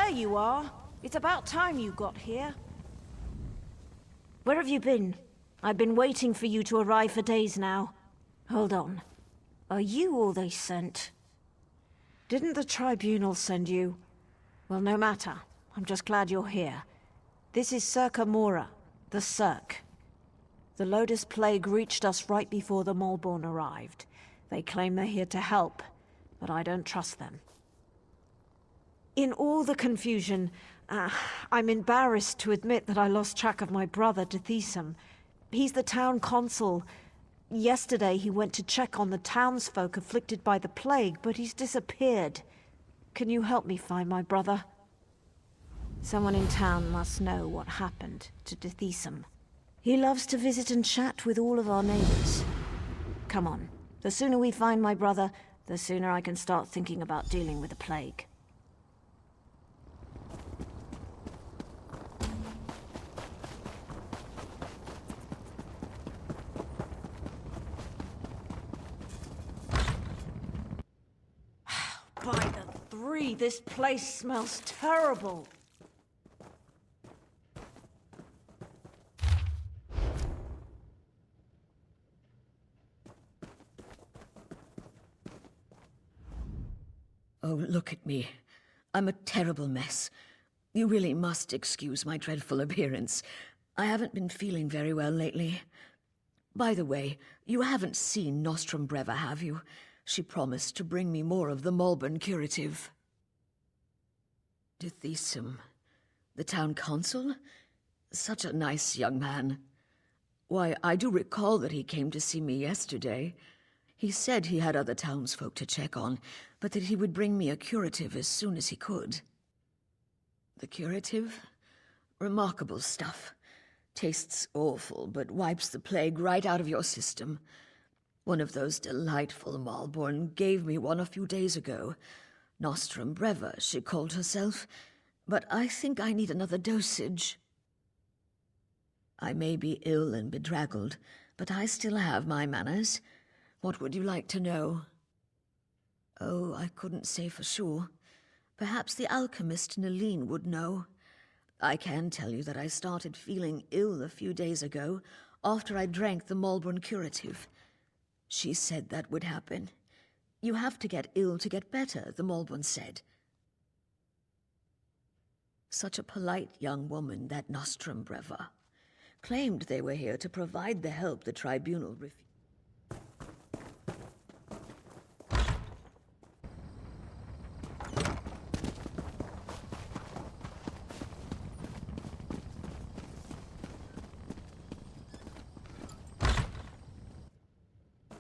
there you are. It's about time you got here. Where have you been? I've been waiting for you to arrive for days now. Hold on. Are you all they sent? Didn't the Tribunal send you? Well, no matter. I'm just glad you're here. This is Circa Mora, the Cirque. The Lotus Plague reached us right before the Malborn arrived. They claim they're here to help, but I don't trust them. In all the confusion, I'm embarrassed to admit that I lost track of my brother, Deshaan. He's the town consul. Yesterday he went to check on the townsfolk afflicted by the plague, but he's disappeared. Can you help me find my brother? Someone in town must know what happened to Deshaan. He loves to visit and chat with all of our neighbors. Come on. The sooner we find my brother, the sooner I can start thinking about dealing with the plague. By the three, this place smells terrible. Oh, look at me. I'm a terrible mess. You really must excuse my dreadful appearance. I haven't been feeling very well lately. By the way, you haven't seen Nostrum Breva, have you? She promised to bring me more of the Malborn curative. Deshaan, the town consul? Such a nice young man. Why, I do recall that he came to see me yesterday. He said he had other townsfolk to check on, but that he would bring me a curative as soon as he could. The curative? Remarkable stuff. Tastes awful, but wipes the plague right out of your system. One of those delightful Malborn gave me one a few days ago. Nostrum Breva, she called herself. But I think I need another dosage. I may be ill and bedraggled, but I still have my manners. What would you like to know? Oh, I couldn't say for sure. Perhaps the alchemist Nalene would know. I can tell you that I started feeling ill a few days ago after I drank the Malborn curative. She said that would happen. You have to get ill to get better, the Malborn said. Such a polite young woman, that Nostrum Breva. Claimed they were here to provide the help the Tribunal refused.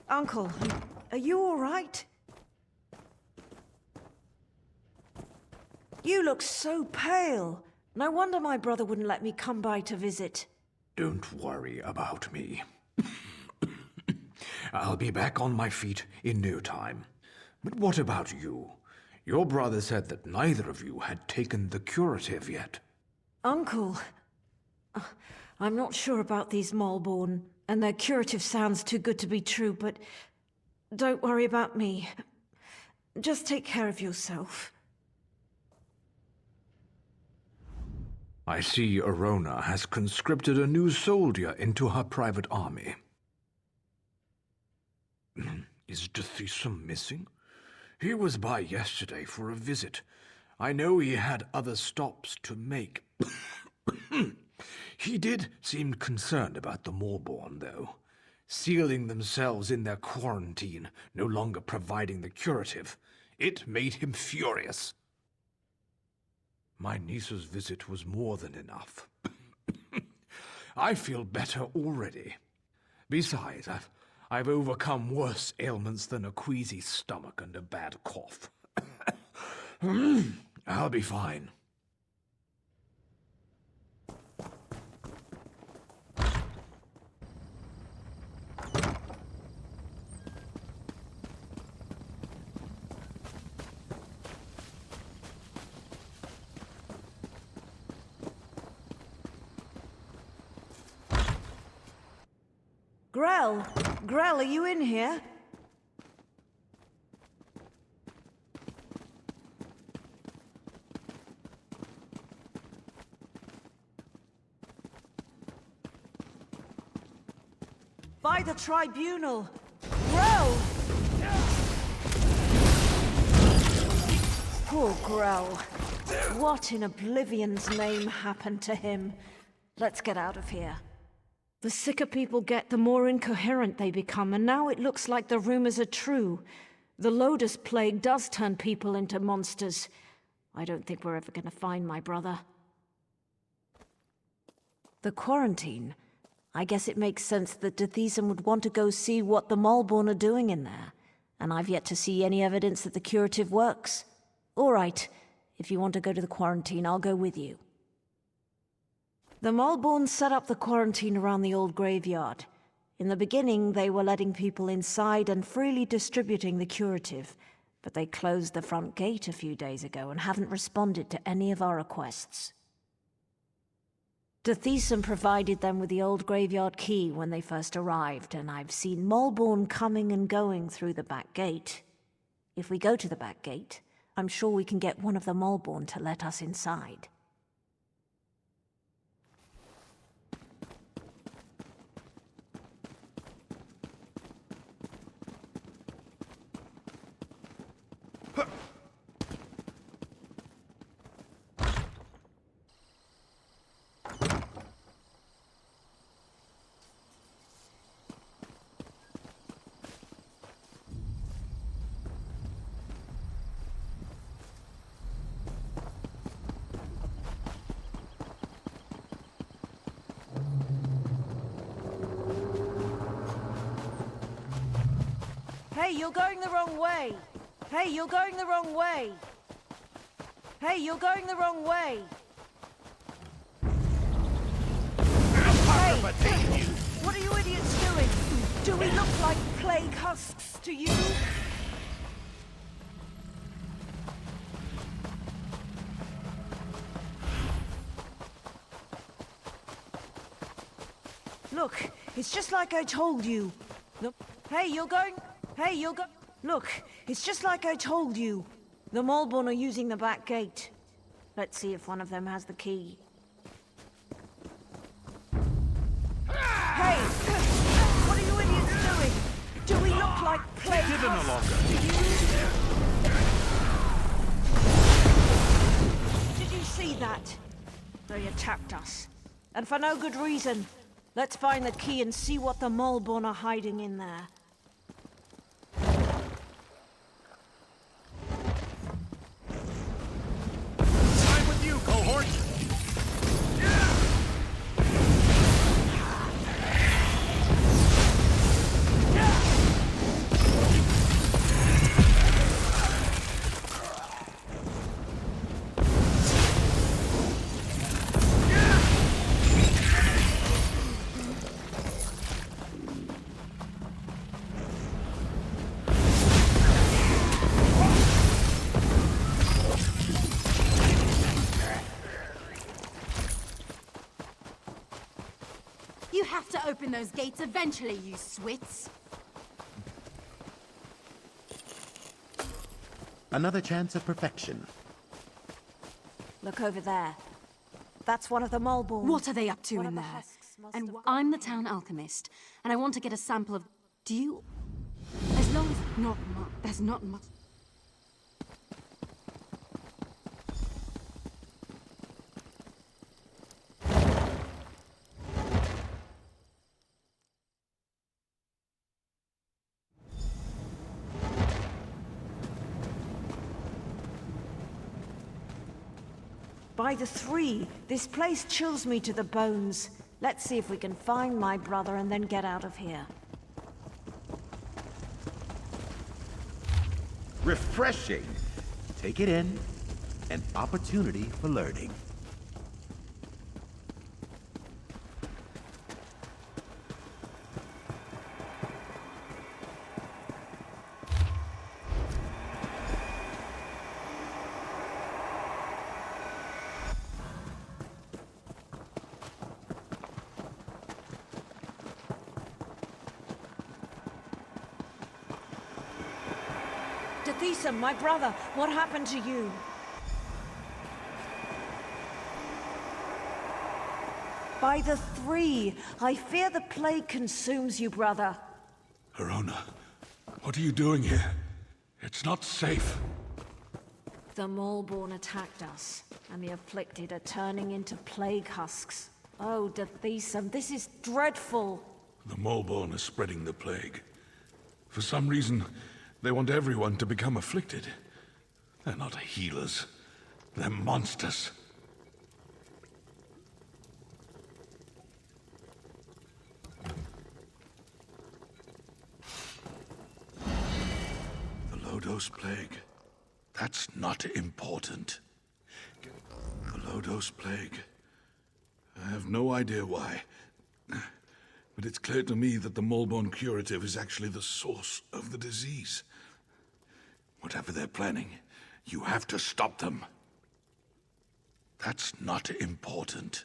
Uncle, are you all right? You look so pale. No wonder my brother wouldn't let me come by to visit. Don't worry about me. I'll be back on my feet in no time. But what about you? Your brother said that neither of you had taken the curative yet. Uncle, I'm not sure about these Malborn, and their curative sounds too good to be true, but don't worry about me. Just take care of yourself. I see Arona has conscripted a new soldier into her private army. Is Deshaan missing? He was by yesterday for a visit. I know he had other stops to make. He did seem concerned about the Malborn, though. Sealing themselves in their quarantine, no longer providing the curative. It made him furious. My niece's visit was more than enough. I feel better already. Besides, I've overcome worse ailments than a queasy stomach and a bad cough. I'll be fine. Grell, are you in here? By the tribunal! Grell! Poor Grell. What in Oblivion's name happened to him? Let's get out of here. The sicker people get, the more incoherent they become, and now it looks like the rumors are true. The Lotus Plague does turn people into monsters. I don't think we're ever gonna find my brother. The quarantine. I guess it makes sense that Deshaan would want to go see what the Malborn are doing in there. And I've yet to see any evidence that the curative works. All right, if you want to go to the quarantine, I'll go with you. The Malborn set up the quarantine around the old graveyard. In the beginning, they were letting people inside and freely distributing the curative, but they closed the front gate a few days ago and haven't responded to any of our requests. Deshaan provided them with the old graveyard key when they first arrived, and I've seen Malborn coming and going through the back gate. If we go to the back gate, I'm sure we can get one of the Malborn to let us inside. Hey, you're going the wrong way! Hey, you're going the wrong way! Hey, you're going the wrong way! Hey! What are you idiots doing? Do we look like plague husks to you? Look, it's just like I told you. Look, hey, you're going... Hey, you're go... Look, it's just like I told you. The Malborn are using the back gate. Let's see if one of them has the key. Hey! What are you idiots doing? Do we look like plague husks to you? Did you see that? They attacked us. And for no good reason. Let's find the key and see what the Malborn are hiding in there. You have to open those gates eventually, you swits. Another chance of perfection. Look over there. That's one of the Malborn. What are they up to One in of the there? husks must And have I'm the town alchemist, and I want to get a sample of... Do you... As long as there's not much... By the three, this place chills me to the bones. Let's see if we can find my brother and then get out of here. Refreshing. Take it in. An opportunity for learning. Deshaan, my brother, what happened to you? By the three, I fear the plague consumes you, brother. Arona, what are you doing here? It's not safe. The Maulborn attacked us, and the afflicted are turning into plague husks. Oh, Deshaan, this is dreadful. The Maulborn is spreading the plague. For some reason, they want everyone to become afflicted. They're not healers. They're monsters. The low-dose plague. That's not important. The low-dose plague. I have no idea why. But it's clear to me that the Maulborn curative is actually the source of the disease. Whatever they're planning, you have to stop them. That's not important.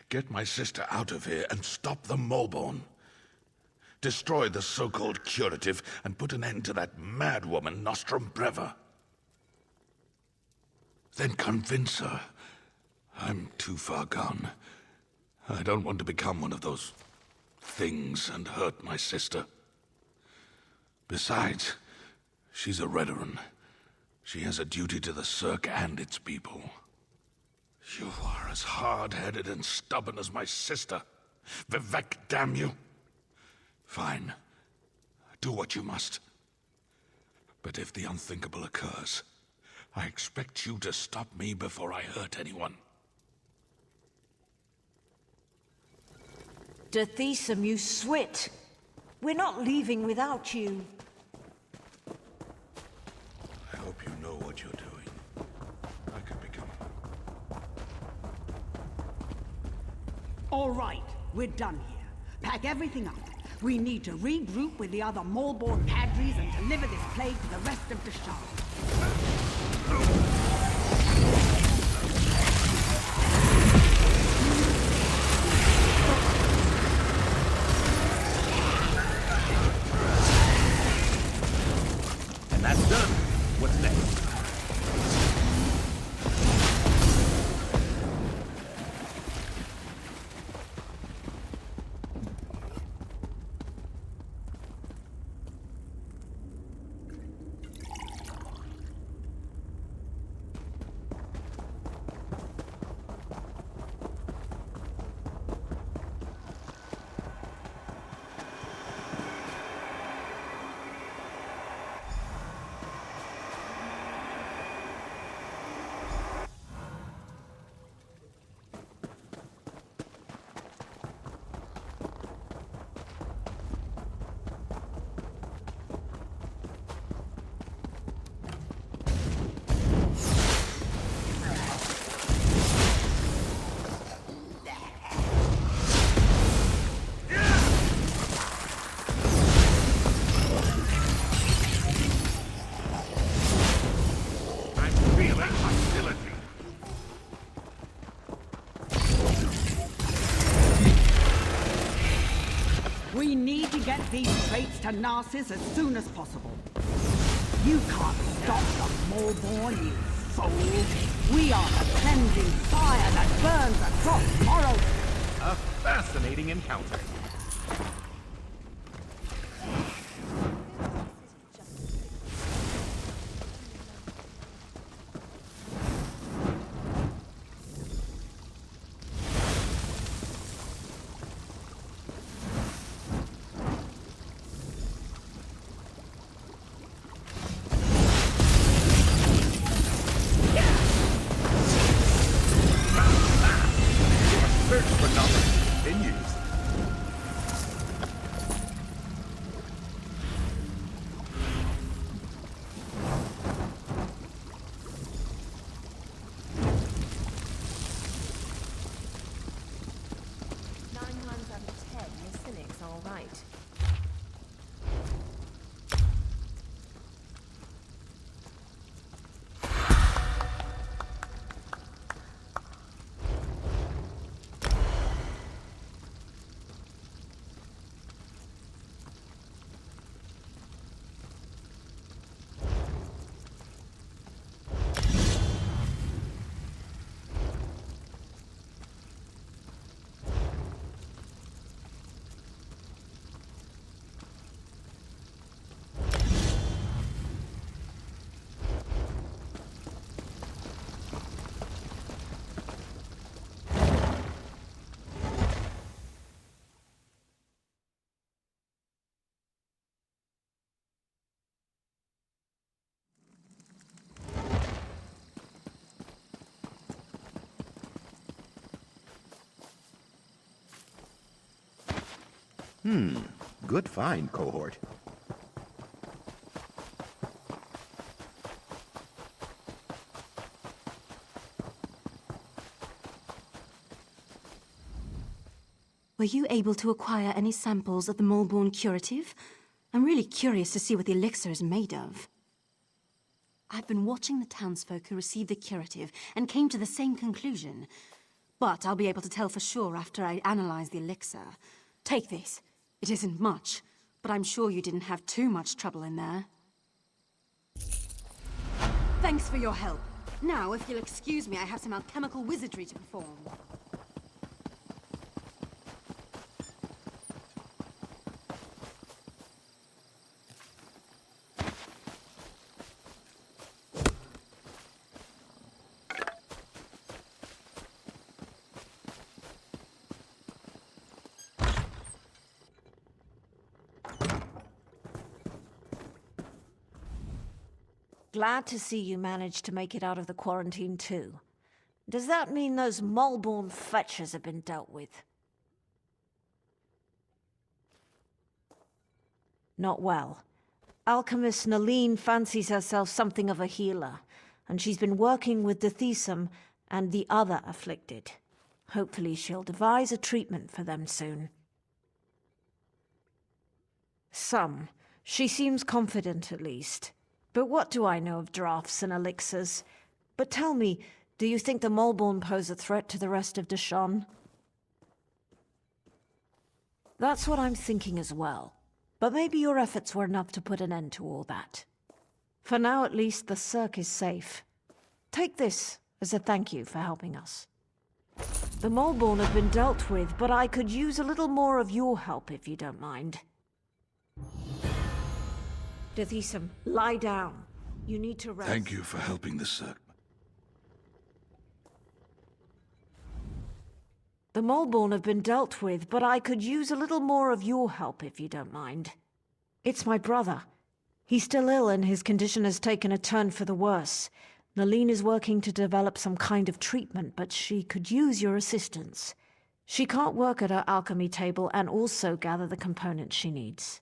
Get my sister out of here and stop the Maulborn. Destroy the so-called curative and put an end to that mad woman, Nostrum Breva. Then convince her. I'm too far gone. I don't want to become one of those things and hurt my sister. Besides, she's a Redoran. She has a duty to the Cirque and its people. You are as hard-headed and stubborn as my sister. Vivek, damn you! Fine. Do what you must. But if the unthinkable occurs, I expect you to stop me before I hurt anyone. Deshaan, you swit. We're not leaving without you. I hope you know what you're doing. I could become... All right, we're done here. Pack everything up. We need to regroup with the other Maulborn cadres and deliver this plague to the rest of Deshaan. And that's done. What's next? We need to get these traits to Narcissus as soon as possible. You can't stop the Maulborn, you fool. We are the cleansing fire that burns across Morrow. A fascinating encounter. Search for knowledge continues. Good find, cohort. Were you able to acquire any samples of the Moleborn curative? I'm really curious to see what the elixir is made of. I've been watching the townsfolk who received the curative and came to the same conclusion. But I'll be able to tell for sure after I analyze the elixir. Take this. It isn't much, but I'm sure you didn't have too much trouble in there. Thanks for your help. Now, if you'll excuse me, I have some alchemical wizardry to perform. Glad to see you managed to make it out of the quarantine too. Does that mean those Moleborn fetchers have been dealt with? Not well. Alchemist Naline fancies herself something of a healer, and she's been working with Deshaan and the other afflicted. Hopefully she'll devise a treatment for them soon. She seems confident at least. But what do I know of drafts and elixirs? But tell me, do you think the Moleborn pose a threat to the rest of Deshaan? That's what I'm thinking as well. But maybe your efforts were enough to put an end to all that. For now at least, the Cirque is safe. Take this as a thank you for helping us. The Moleborn have been dealt with, but I could use a little more of your help if you don't mind. Deshaan, lie down. You need to rest. Thank you for helping the Cirque. The Moleborn have been dealt with, but I could use a little more of your help if you don't mind. It's my brother. He's still ill and his condition has taken a turn for the worse. Naline is working to develop some kind of treatment, but she could use your assistance. She can't work at her alchemy table and also gather the components she needs.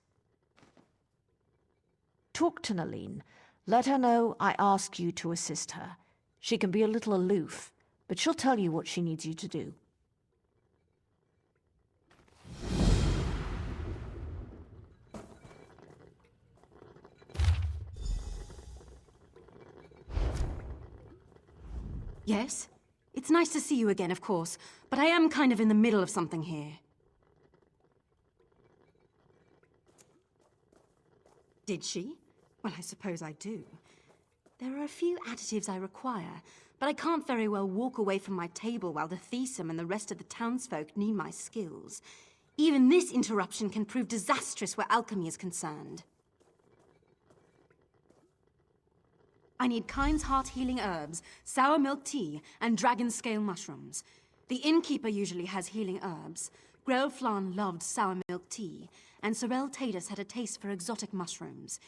Talk to Naline. Let her know I ask you to assist her. She can be a little aloof, but she'll tell you what she needs you to do. Yes? It's nice to see you again, of course, but I am kind of in the middle of something here. Did she? Well, I suppose I do. There are a few additives I require, but I can't very well walk away from my table while the Deshaan and the rest of the townsfolk need my skills. Even this interruption can prove disastrous where alchemy is concerned. I need Kind's Heart healing herbs, sour milk tea, and dragon scale mushrooms. The innkeeper usually has healing herbs. Grell Flan loved sour milk tea, and Sorel Tatus had a taste for exotic mushrooms.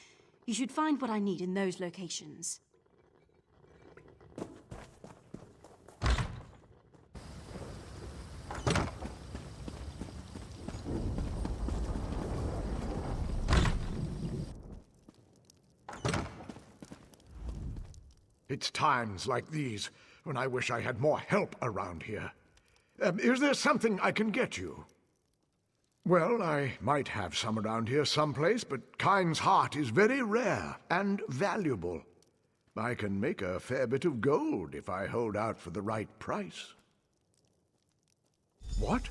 You should find what I need in those locations. It's times like these when I wish I had more help around here. Is there something I can get you? Well, I might have some around here someplace, but Kind's Heart is very rare and valuable. I can make a fair bit of gold if I hold out for the right price. What?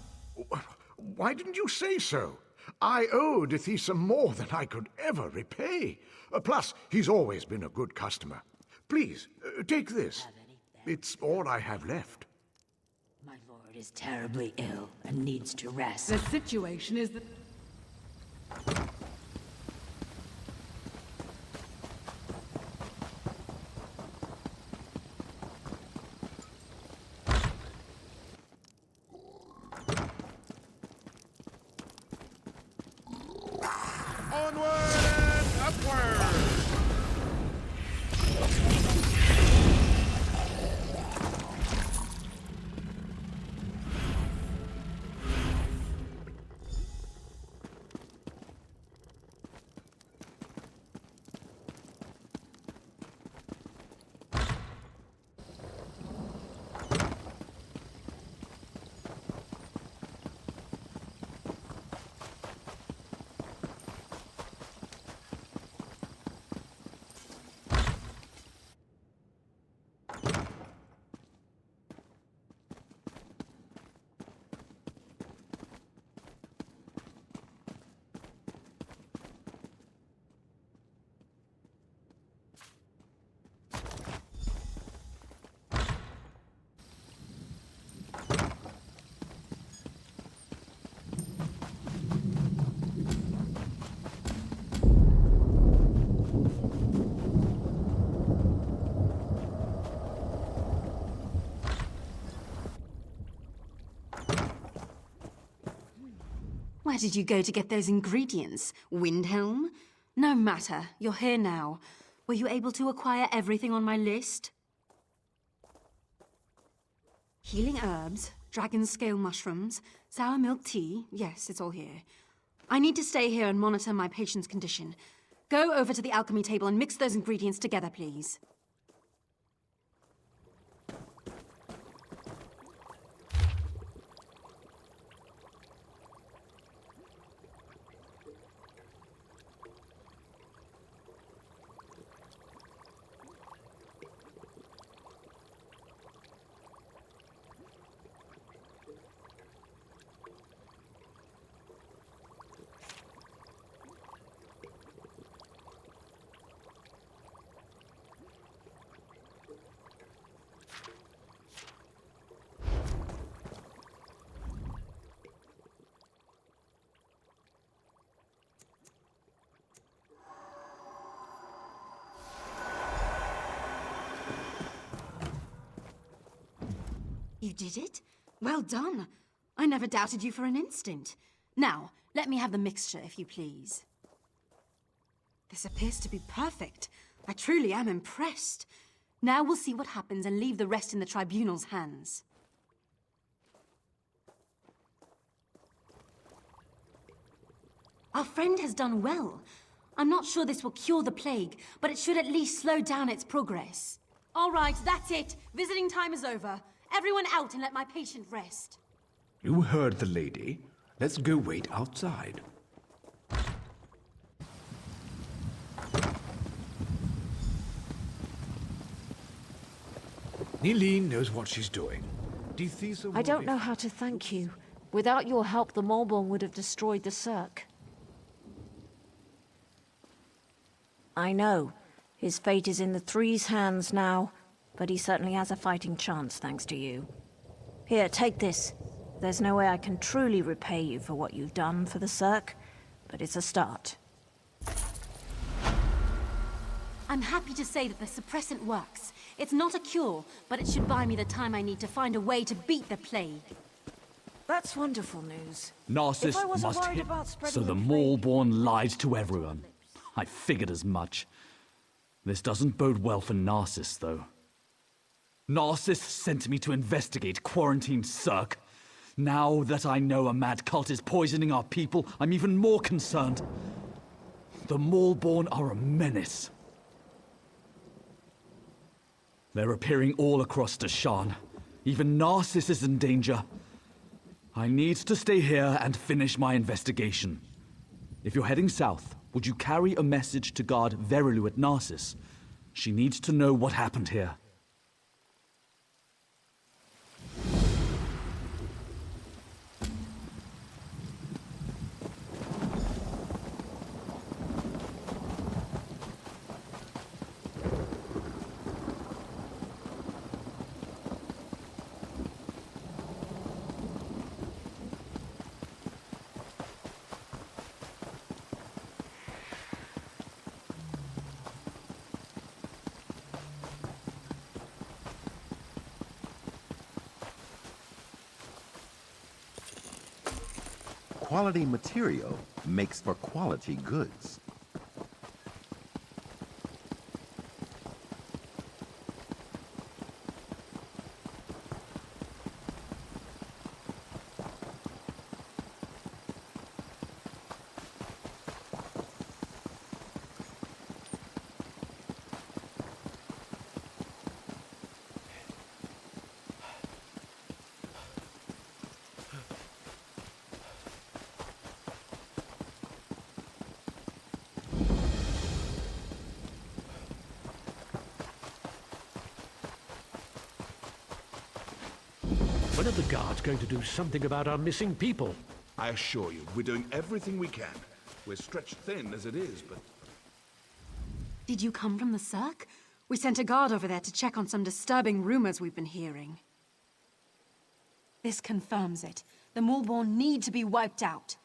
Why didn't you say so? I owe Deshaan more than I could ever repay. Plus, he's always been a good customer. Please, take this. It's all I have left. My lord is terribly ill and needs to rest. The situation is that... Onward and upward! did you go to get those ingredients? Windhelm? No matter, you're here now. Were you able to acquire everything on my list? Healing herbs, dragon scale mushrooms, sour milk tea. Yes, it's all here. I need to stay here and monitor my patient's condition. Go over to the alchemy table and mix those ingredients together, please. You did it? Well done. I never doubted you for an instant. Now, let me have the mixture, if you please. This appears to be perfect. I truly am impressed. Now we'll see what happens and leave the rest in the tribunal's hands. Our friend has done well. I'm not sure this will cure the plague, but it should at least slow down its progress. All right, that's it. Visiting time is over. Everyone out and let my patient rest. You heard the lady. Let's go wait outside. Nileen knows what she's doing. Dithesa I don't know how to thank you. Without your help, the Molborn would have destroyed the Cirque. I know. His fate is in the Three's hands now, but he certainly has a fighting chance thanks to you. Here, take this. There's no way I can truly repay you for what you've done for the Cirque, but it's a start. I'm happy to say that the suppressant works. It's not a cure, but it should buy me the time I need to find a way to beat the plague. That's wonderful news. Narcissus If I wasn't must worried hit, about spreading so the the plague- Maulborn lied to everyone. I figured as much. This doesn't bode well for Narcissus, though. Narcissus sent me to investigate quarantined Cirque. Now that I know a mad cult is poisoning our people, I'm even more concerned. The Maulborn are a menace. They're appearing all across Deshaan. Even Narcissus is in danger. I need to stay here and finish my investigation. If you're heading south, would you carry a message to guard Verilu at Narcissus? She needs to know what happened here. Quality material makes for quality goods. When are the guards going to do something about our missing people? I assure you, we're doing everything we can. We're stretched thin as it is, but Did you come from the Cirque? We sent a guard over there to check on some disturbing rumors we've been hearing. This confirms it. The Maulborn need to be wiped out.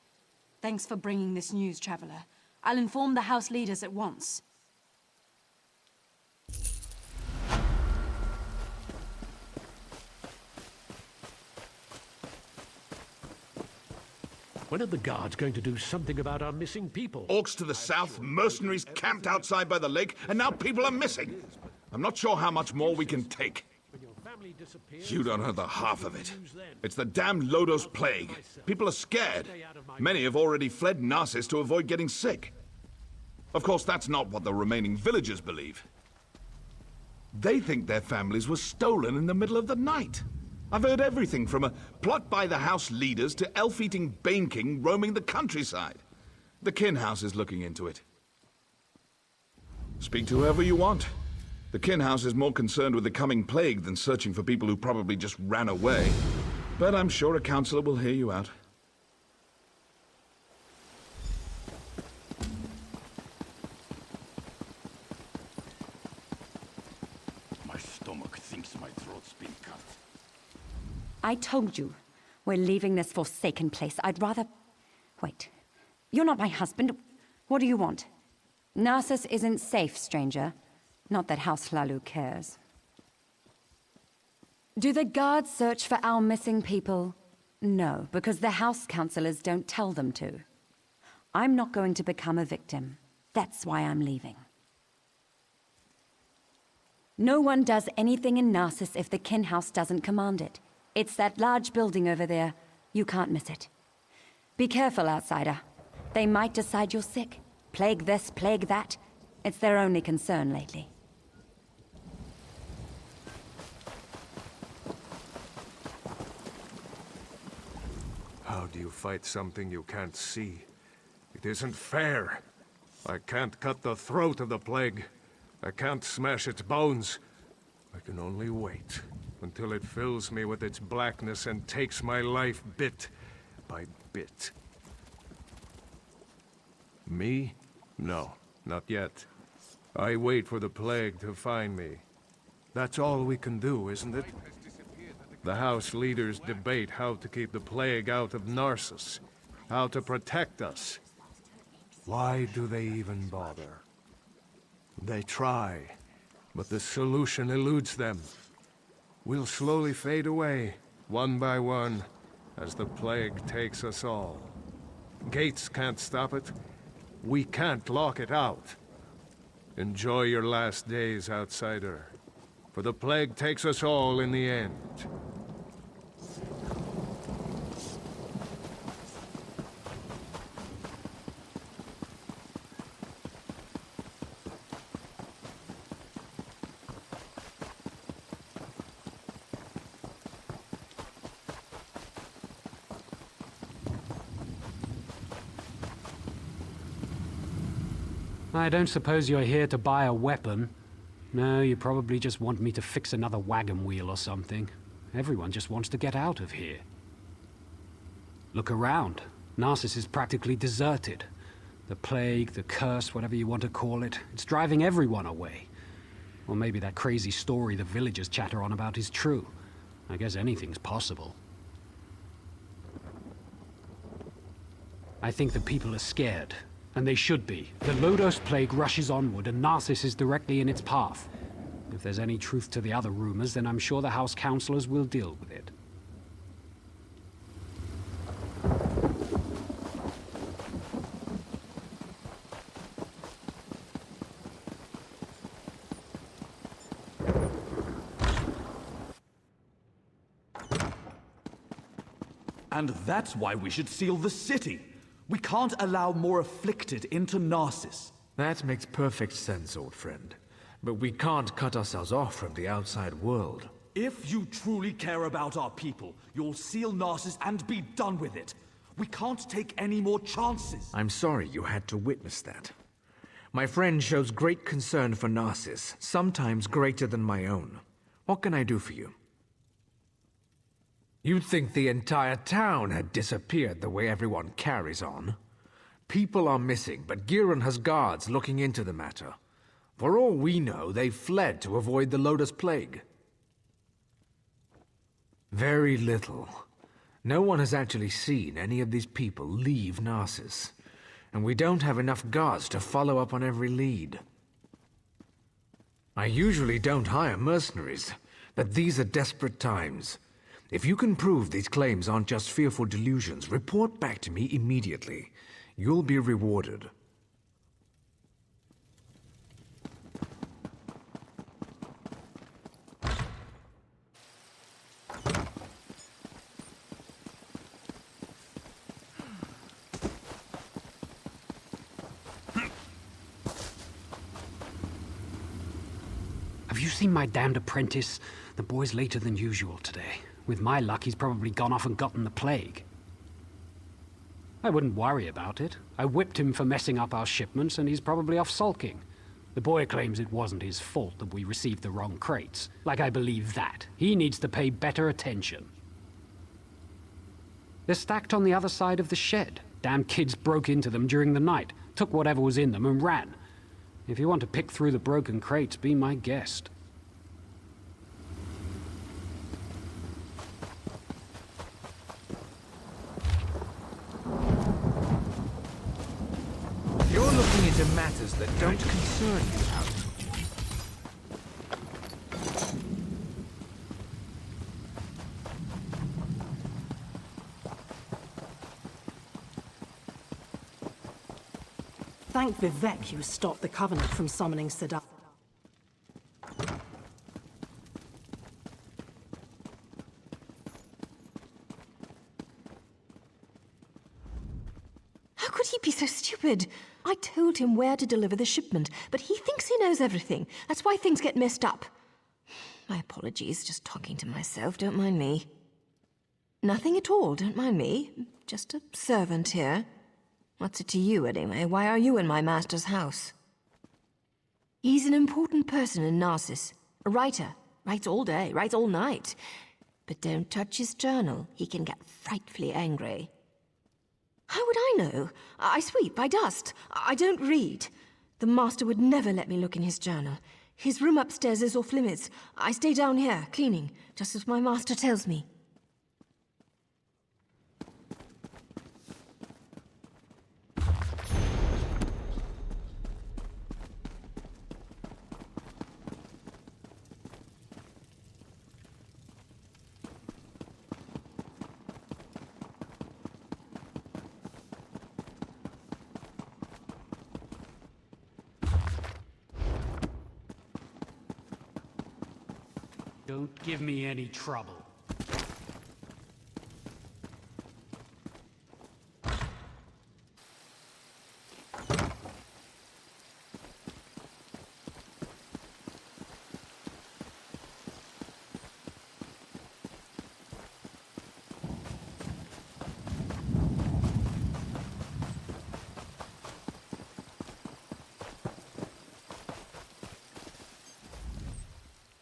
Thanks for bringing this news, Traveler. I'll inform the House leaders at once. When are the guards going to do something about our missing people? Orcs to the south, mercenaries camped outside by the lake, and now people are missing. I'm not sure how much more we can take. You don't know the half of it. It's the damn Lodos plague. People are scared. Many have already fled Narcissus to avoid getting sick. Of course, that's not what the remaining villagers believe. They think their families were stolen in the middle of the night. I've heard everything from a plot by the house leaders to elf-eating Bane King roaming the countryside. The Kin House is looking into it. Speak to whoever you want. The Kin House is more concerned with the coming plague than searching for people who probably just ran away. But I'm sure a counselor will hear you out. My stomach thinks my throat's been cut. I told you, we're leaving this forsaken place. I'd rather... Wait. You're not my husband. What do you want? Narcissus isn't safe, stranger. Not that House Hlalu cares. Do the guards search for our missing people? No, because the house counselors don't tell them to. I'm not going to become a victim. That's why I'm leaving. No one does anything in Narcissus if the Kin House doesn't command it. It's that large building over there. You can't miss it. Be careful, outsider. They might decide you're sick. Plague this, plague that. It's their only concern lately. How do you fight something you can't see? It isn't fair. I can't cut the throat of the plague. I can't smash its bones. I can only wait until it fills me with its blackness and takes my life bit by bit. Me? No, not yet. I wait for the plague to find me. That's all we can do, isn't it? The house leaders debate how to keep the plague out of Narcissus, how to protect us. Why do they even bother? They try, but the solution eludes them. We'll slowly fade away, one by one, as the plague takes us all. Gates can't stop it. We can't lock it out. Enjoy your last days, outsider, for the plague takes us all in the end. I don't suppose you're here to buy a weapon. No, you probably just want me to fix another wagon wheel or something. Everyone just wants to get out of here. Look around. Narcissus is practically deserted. The plague, the curse, whatever you want to call it, it's driving everyone away. Or maybe that crazy story the villagers chatter on about is true. I guess anything's possible. I think the people are scared. And they should be. The Lodos plague rushes onward, and Narcissus is directly in its path. If there's any truth to the other rumors, then I'm sure the House Counselors will deal with it. And that's why we should seal the city. We can't allow more afflicted into Narcissus. That makes perfect sense, old friend. But we can't cut ourselves off from the outside world. If you truly care about our people, you'll seal Narcissus and be done with it. We can't take any more chances. I'm sorry you had to witness that. My friend shows great concern for Narcissus, sometimes greater than my own. What can I do for you? You'd think the entire town had disappeared the way everyone carries on. People are missing, but Giron has guards looking into the matter. For all we know, they fled to avoid the Lotus Plague. Very little. No one has actually seen any of these people leave Narcissus, and we don't have enough guards to follow up on every lead. I usually don't hire mercenaries, but these are desperate times. If you can prove these claims aren't just fearful delusions, report back to me immediately. You'll be rewarded. Have you seen my damned apprentice? The boy's later than usual today. With my luck, he's probably gone off and gotten the plague. I wouldn't worry about it. I whipped him for messing up our shipments, and he's probably off sulking. The boy claims it wasn't his fault that we received the wrong crates. Like I believe that. He needs to pay better attention. They're stacked on the other side of the shed. Damn kids broke into them during the night, took whatever was in them and ran. If you want to pick through the broken crates, be my guest. You're looking into matters that don't concern you, Alan. Thank Vivek you stopped the Covenant from summoning Siddharth. How could he be so stupid? I told him where to deliver the shipment, but he thinks he knows everything. That's why things get messed up. My apologies, just talking to myself, don't mind me. Nothing at all, don't mind me. Just a servant here. What's it to you, anyway? Why are you in my master's house? He's an important person in Narcissus. A writer. Writes all day, writes all night. But don't touch his journal. He can get frightfully angry. How would I know? I sweep, I dust. I don't read. The master would never let me look in his journal. His room upstairs is off limits. I stay down here, cleaning, just as my master tells me. Don't give me any trouble.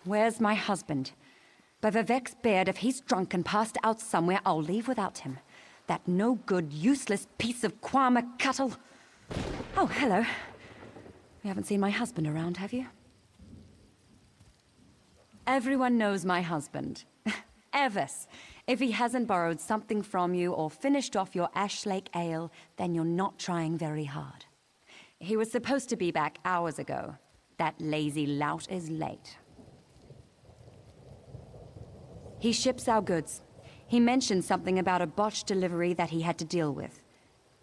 Where's my husband? By Vivek's beard, if he's drunk and passed out somewhere, I'll leave without him. That no-good, useless piece of Kwama cattle. Oh, hello. You haven't seen my husband around, have you? Everyone knows my husband. Evis. If he hasn't borrowed something from you or finished off your Ash Lake ale, then you're not trying very hard. He was supposed to be back hours ago. That lazy lout is late. He ships our goods. He mentioned something about a botched delivery that he had to deal with.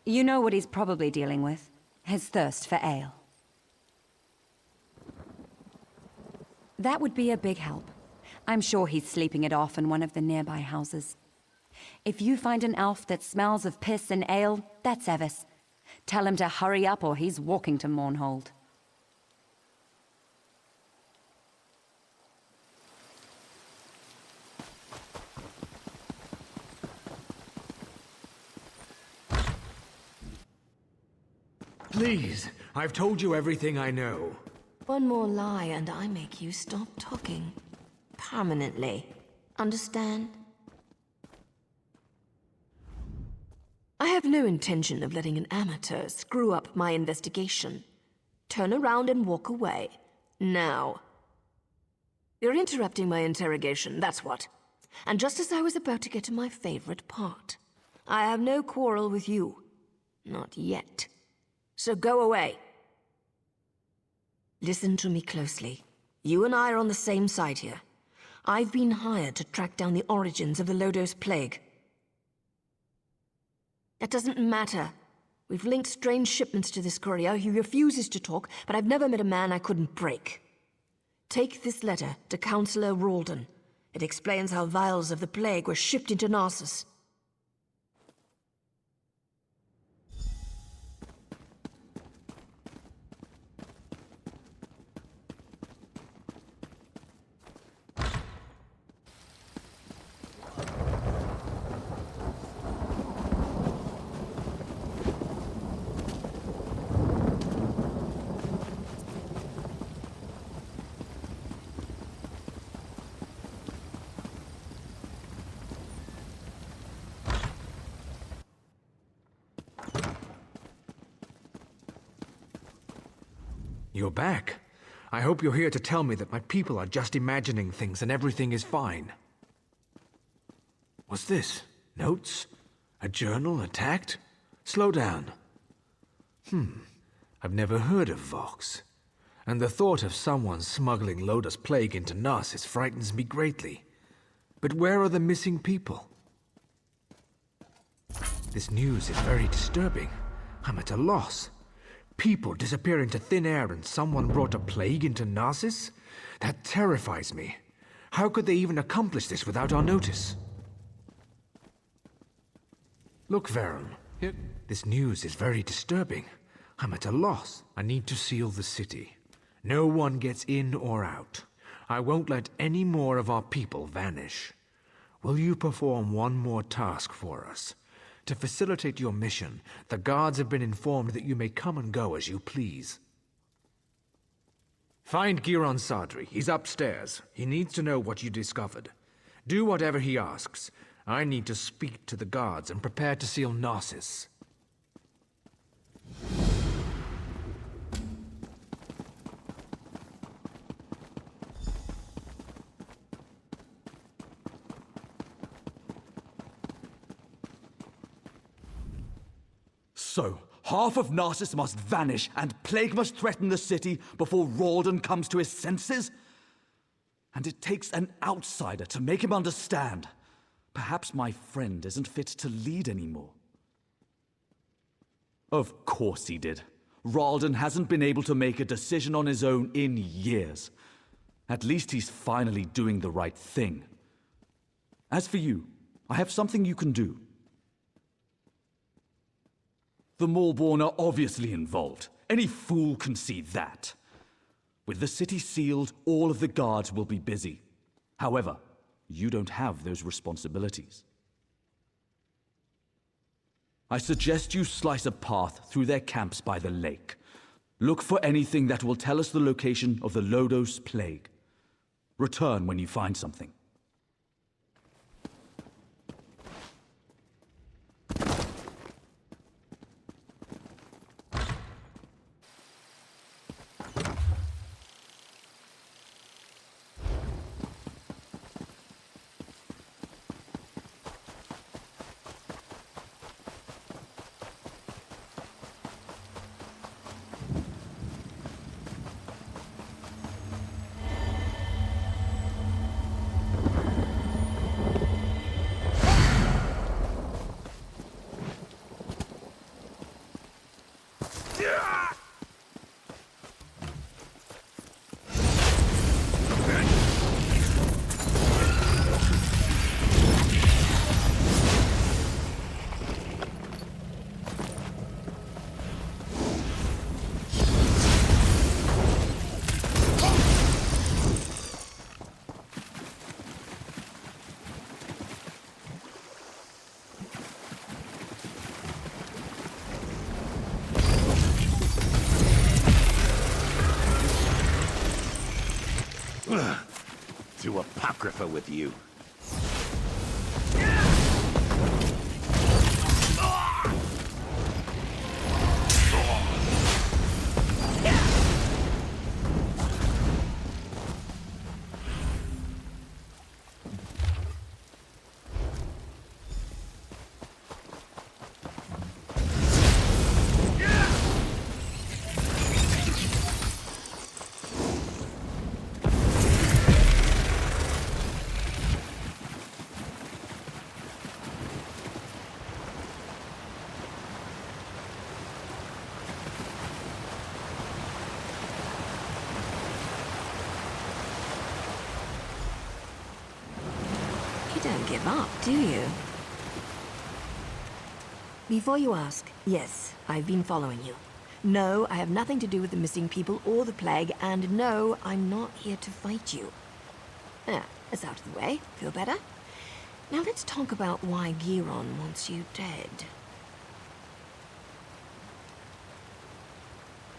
You know what he's probably dealing with. His thirst for ale. That would be a big help. I'm sure he's sleeping it off in one of the nearby houses. If you find an elf that smells of piss and ale, that's Evis. Tell him to hurry up or he's walking to Mournhold. Please, I've told you everything I know. One more lie and I make you stop talking. Permanently. Understand? I have no intention of letting an amateur screw up my investigation. Turn around and walk away. Now. You're interrupting my interrogation, that's what. And just as I was about to get to my favorite part. I have no quarrel with you. Not yet. So go away. Listen to me closely. You and I are on the same side here. I've been hired to track down the origins of the Lodos plague. That doesn't matter. We've linked strange shipments to this courier. He refuses to talk, but I've never met a man I couldn't break. Take this letter to Councillor Ralden. It explains how vials of the plague were shipped into Narcissus. You're back. I hope you're here to tell me that my people are just imagining things and everything is fine. What's this? Notes? A journal attacked? Slow down. I've never heard of Vox. And the thought of someone smuggling Lotus plague into Narcissus frightens me greatly. But where are the missing people? This news is very disturbing. I'm at a loss. People disappear into thin air and someone brought a plague into Narcissus? That terrifies me. How could they even accomplish this without our notice? Look, Varen. This news is very disturbing. I'm at a loss. I need to seal the city. No one gets in or out. I won't let any more of our people vanish. Will you perform one more task for us? To facilitate your mission, the guards have been informed that you may come and go as you please. Find Giron Sadri. He's upstairs. He needs to know what you discovered. Do whatever he asks. I need to speak to the guards and prepare to seal Narcissus. So, half of Narcissus must vanish and plague must threaten the city before Ralden comes to his senses? And it takes an outsider to make him understand. Perhaps my friend isn't fit to lead anymore. Of course he did. Ralden hasn't been able to make a decision on his own in years. At least he's finally doing the right thing. As for you, I have something you can do. The Maulborn are obviously involved. Any fool can see that. With the city sealed, all of the guards will be busy. However, you don't have those responsibilities. I suggest you slice a path through their camps by the lake. Look for anything that will tell us the location of the Lodos plague. Return when you find something. To Apocrypha with you. don't give up, do you? Before you ask, yes, I've been following you. No, I have nothing to do with the missing people or the plague, and no, I'm not here to fight you. There, that's out of the way. Feel better? Now let's talk about why Giron wants you dead.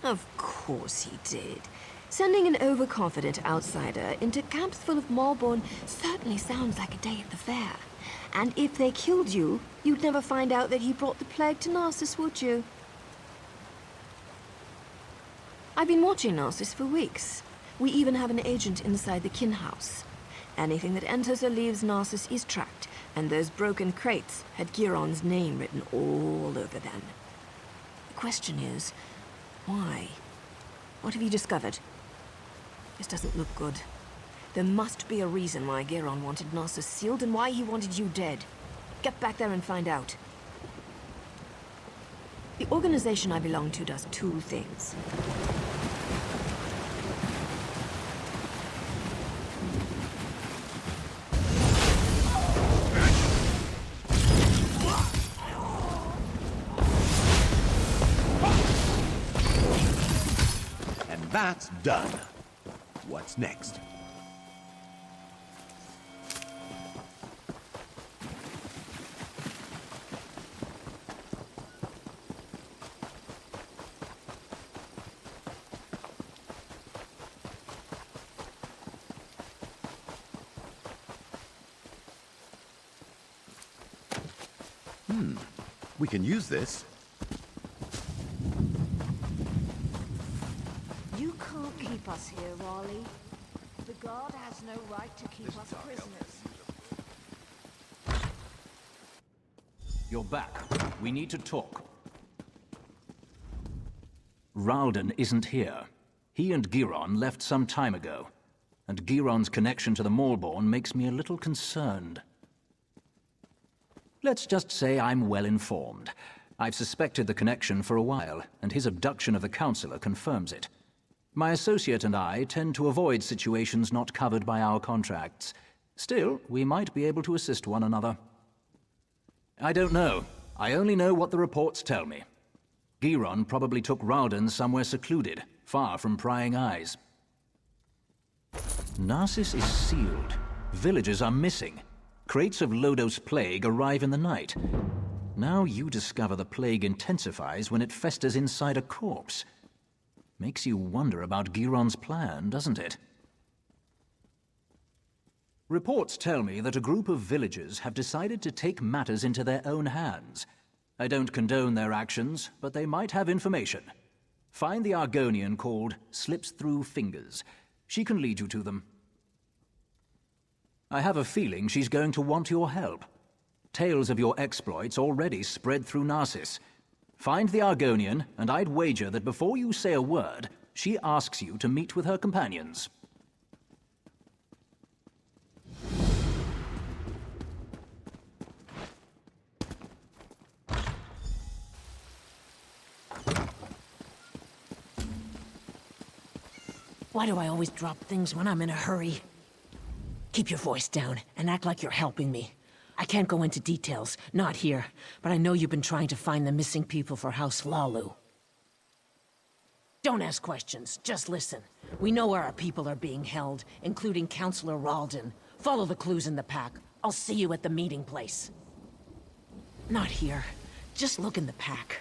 Of course he did. Sending an overconfident outsider into camps full of Malborn certainly sounds like a day at the fair. And if they killed you, you'd never find out that he brought the plague to Narcissus, would you? I've been watching Narcissus for weeks. We even have an agent inside the kin house. Anything that enters or leaves Narcissus is tracked, and those broken crates had Giron's name written all over them. The question is, why? What have you discovered? This doesn't look good. There must be a reason why Giron wanted Narcissus sealed and why he wanted you dead. Get back there and find out. The organization I belong to does two things. And that's done. What's next? We can use this. You can't keep us here, Raleigh. The guard has no right to keep us prisoners. You're back. We need to talk. Ralden isn't here. He and Giron left some time ago. And Giron's connection to the Malborn makes me a little concerned. Let's just say I'm well informed. I've suspected the connection for a while, and his abduction of the Counselor confirms it. My associate and I tend to avoid situations not covered by our contracts. Still, we might be able to assist one another. I don't know. I only know what the reports tell me. Giron probably took Ralden somewhere secluded, far from prying eyes. Narcissus is sealed. Villagers are missing. Crates of Lodos plague arrive in the night. Now you discover the plague intensifies when it festers inside a corpse. Makes you wonder about Giron's plan, doesn't it? Reports tell me that a group of villagers have decided to take matters into their own hands. I don't condone their actions, but they might have information. Find the Argonian called Slips Through Fingers. She can lead you to them. I have a feeling she's going to want your help. Tales of your exploits already spread through Narcissus. Find the Argonian, and I'd wager that before you say a word, she asks you to meet with her companions. Why do I always drop things when I'm in a hurry? Keep your voice down and act like you're helping me. I can't go into details, not here, but I know you've been trying to find the missing people for House Lalu. Don't ask questions, just listen. We know where our people are being held, including Counselor Ralden. Follow the clues in the pack. I'll see you at the meeting place. Not here. Just look in the pack.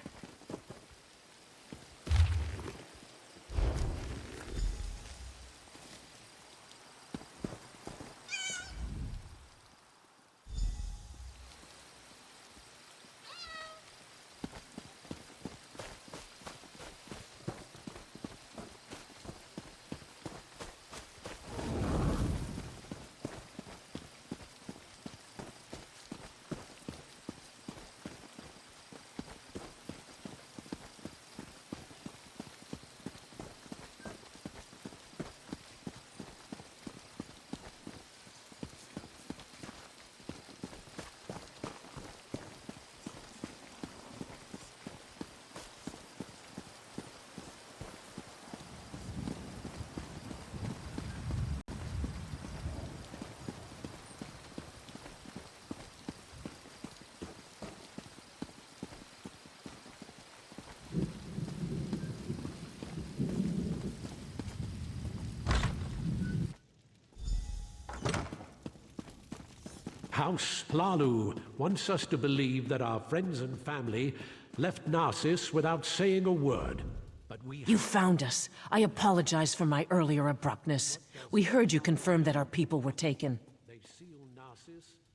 House Hlalu wants us to believe that our friends and family left Narcissus without saying a word. But You found us. I apologize for my earlier abruptness. We heard you confirm that our people were taken.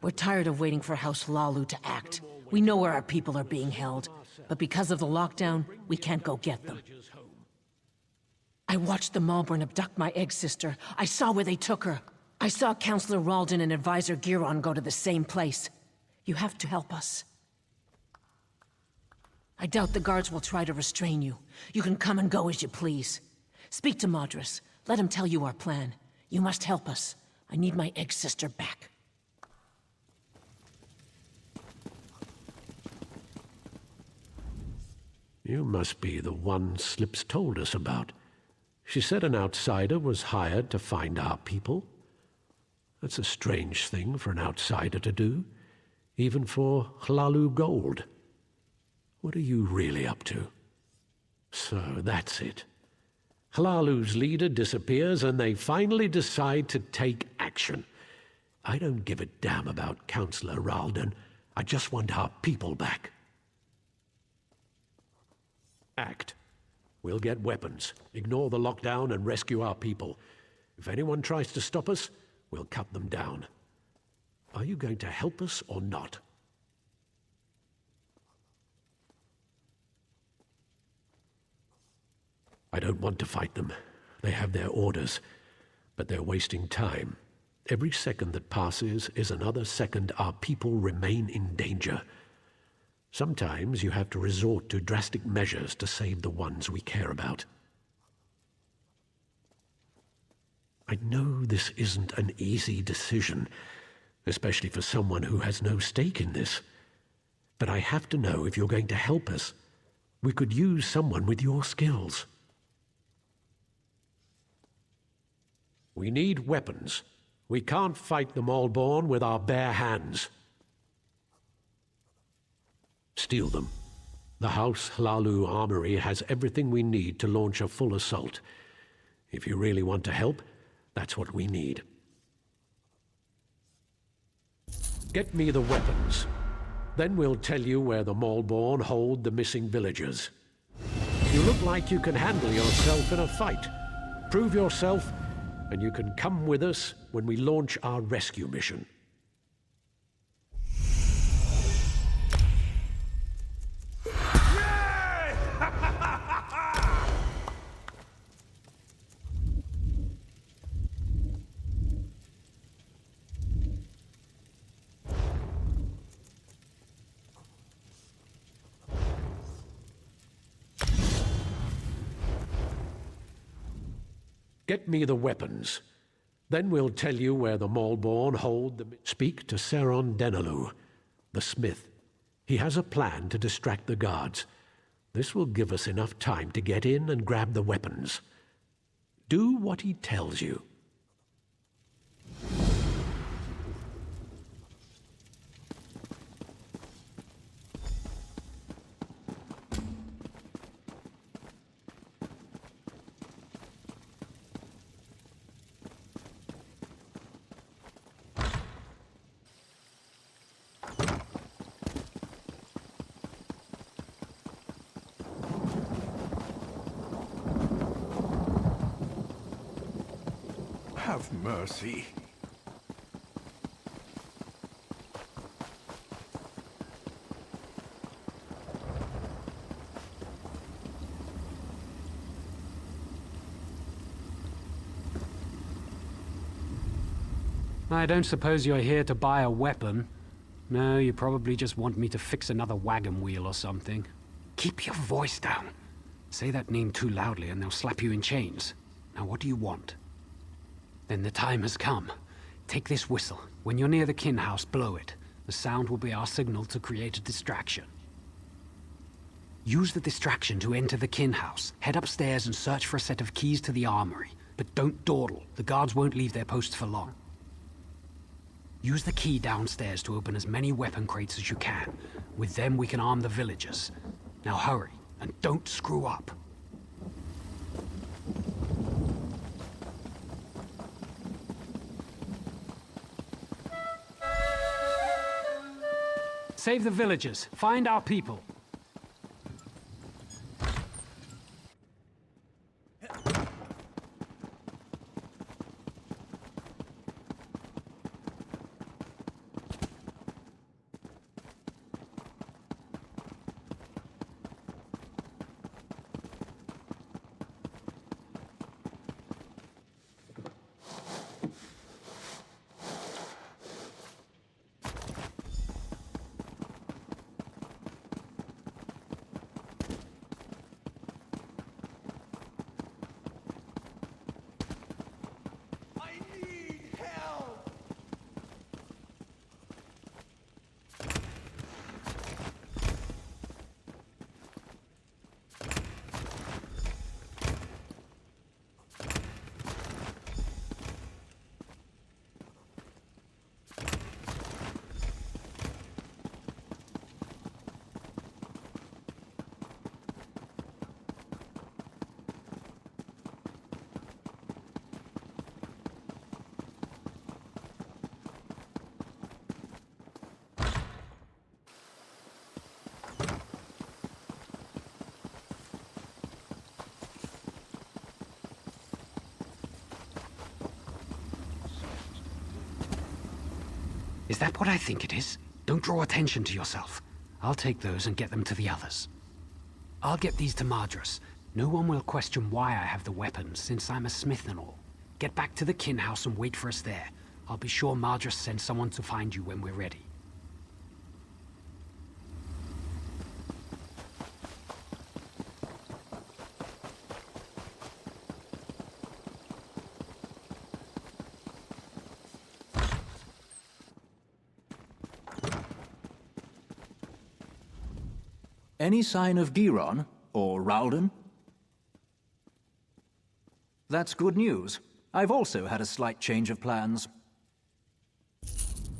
We're tired of waiting for House Hlalu to act. We know where our people are being held, but because of the lockdown, we can't go get them. I watched the Malborn abduct my egg sister. I saw where they took her. I saw Counselor Ralden and Advisor Giron go to the same place. You have to help us. I doubt the guards will try to restrain you. You can come and go as you please. Speak to Madras. Let him tell you our plan. You must help us. I need my egg sister back. You must be the one Slips told us about. She said an outsider was hired to find our people. That's a strange thing for an outsider to do, even for Hlalu gold. What are you really up to? So that's it. Hlalu's leader disappears and they finally decide to take action. I don't give a damn about Counselor Ralden. I just want our people back. Act. We'll get weapons, ignore the lockdown and rescue our people. If anyone tries to stop us, we'll cut them down. Are you going to help us or not? I don't want to fight them. They have their orders, but they're wasting time. Every second that passes is another second our people remain in danger. Sometimes you have to resort to drastic measures to save the ones we care about. I know this isn't an easy decision, especially for someone who has no stake in this. But I have to know if you're going to help us. We could use someone with your skills. We need weapons. We can't fight the Malborn with our bare hands. Steal them. The House Hlalu armory has everything we need to launch a full assault. If you really want to help, that's what we need. Get me the weapons. Then we'll tell you where the Malborn hold the missing villagers. You look like you can handle yourself in a fight. Prove yourself, and you can come with us when we launch our rescue mission. Get me the weapons. Then we'll tell you where the Malborn hold the... Speak to Saron Denalu, the smith. He has a plan to distract the guards. This will give us enough time to get in and grab the weapons. Do what he tells you. Have mercy. I don't suppose you're here to buy a weapon. No, you probably just want me to fix another wagon wheel or something. Keep your voice down. Say that name too loudly and they'll slap you in chains. Now what do you want? Then the time has come. Take this whistle. When you're near the kin house, blow it. The sound will be our signal to create a distraction. Use the distraction to enter the kin house. Head upstairs and search for a set of keys to the armory. But don't dawdle. The guards won't leave their posts for long. Use the key downstairs to open as many weapon crates as you can. With them we can arm the villagers. Now hurry, and don't screw up. Save the villagers. Find our people. Is that what I think it is? Don't draw attention to yourself. I'll take those and get them to the others. I'll get these to Madras. No one will question why I have the weapons, since I'm a smith and all. Get back to the kin house and wait for us there. I'll be sure Madras sends someone to find you when we're ready. Any sign of Giron or Ralden? That's good news. I've also had a slight change of plans.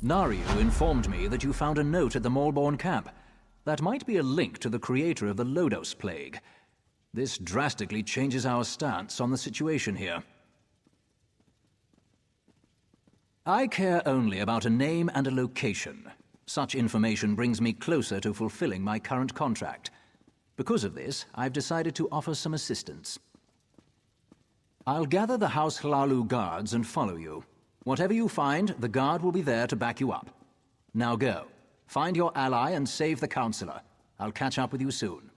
Naryu informed me that you found a note at the Malborn camp. That might be a link to the creator of the Lodos plague. This drastically changes our stance on the situation here. I care only about a name and a location. Such information brings me closer to fulfilling my current contract. Because of this, I've decided to offer some assistance. I'll gather the House Hlalu guards and follow you. Whatever you find, the guard will be there to back you up. Now go. Find your ally and save the Counselor. I'll catch up with you soon.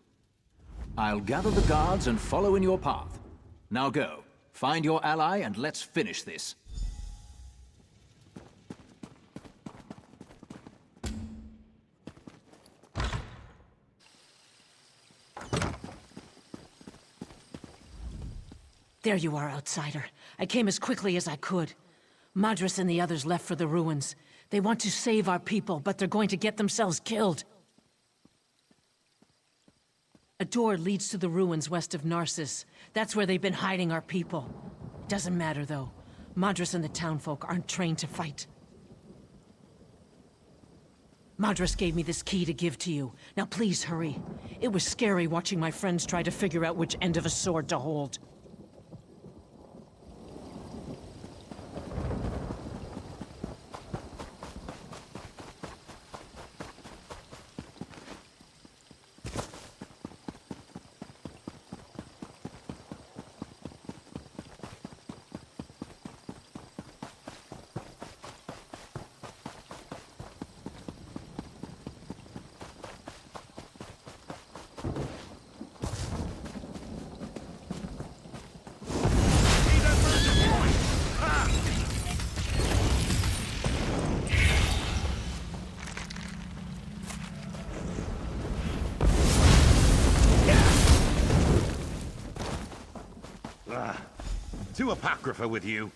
I'll gather the guards and follow in your path. Now go. Find your ally and let's finish this. There you are, outsider. I came as quickly as I could. Madras and the others left for the ruins. They want to save our people, but they're going to get themselves killed. A door leads to the ruins west of Narcissus. That's where they've been hiding our people. Doesn't matter, though. Madras and the townfolk aren't trained to fight. Madras gave me this key to give to you. Now please hurry. It was scary watching my friends try to figure out which end of a sword to hold. To Apocrypha with you.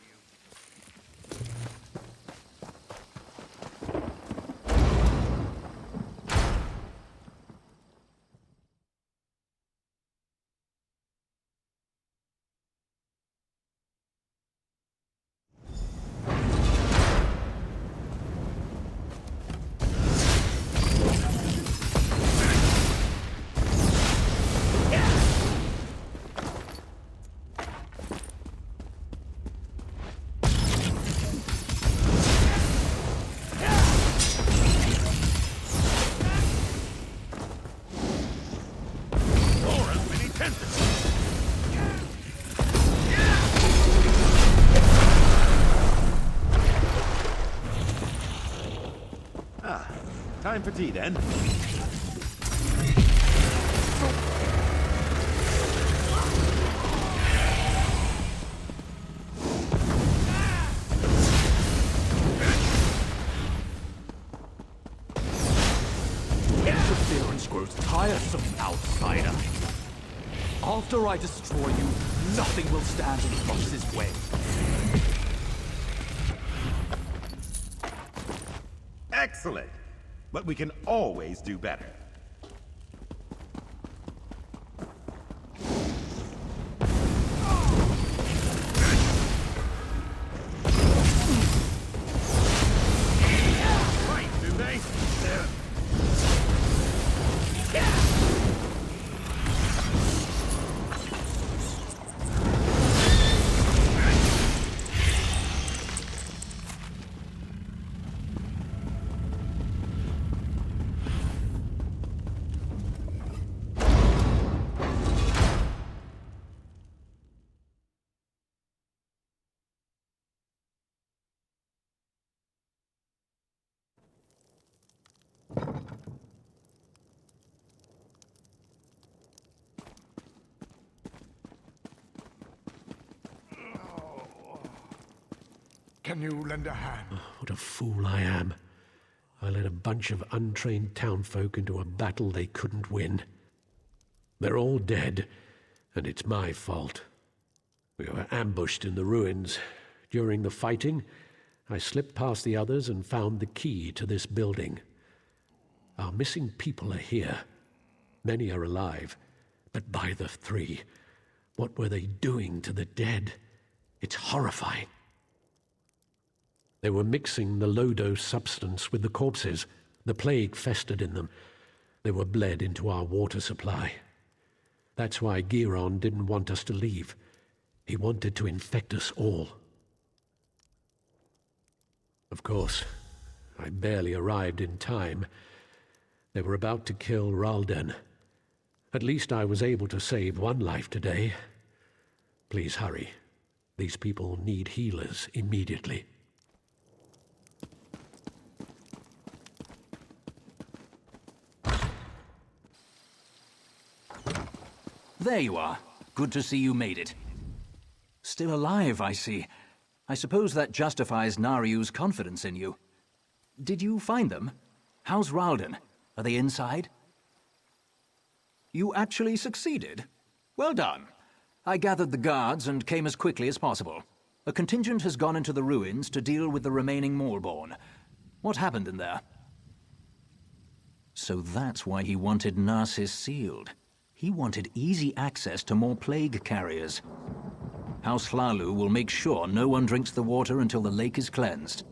Time for tea, then. Interference grows tiresome, outsider. After I destroy you, nothing will stand in Fox's way. Excellent! But we can always do better. Right, do they? Can you lend a hand? Oh, what a fool I am. I led a bunch of untrained townfolk into a battle they couldn't win. They're all dead, and it's my fault. We were ambushed in the ruins. During the fighting, I slipped past the others and found the key to this building. Our missing people are here. Many are alive, but by the three, what were they doing to the dead? It's horrifying. They were mixing the low-dose substance with the corpses. The plague festered in them. They were bled into our water supply. That's why Giron didn't want us to leave. He wanted to infect us all. Of course, I barely arrived in time. They were about to kill Ralden. At least I was able to save one life today. Please hurry. These people need healers immediately. There you are. Good to see you made it. Still alive, I see. I suppose that justifies Nariu's confidence in you. Did you find them? How's Ralden? Are they inside? You actually succeeded? Well done. I gathered the guards and came as quickly as possible. A contingent has gone into the ruins to deal with the remaining Maulborn. What happened in there? So that's why he wanted Narcissus sealed. He wanted easy access to more plague carriers. House Hlalu will make sure no one drinks the water until the lake is cleansed.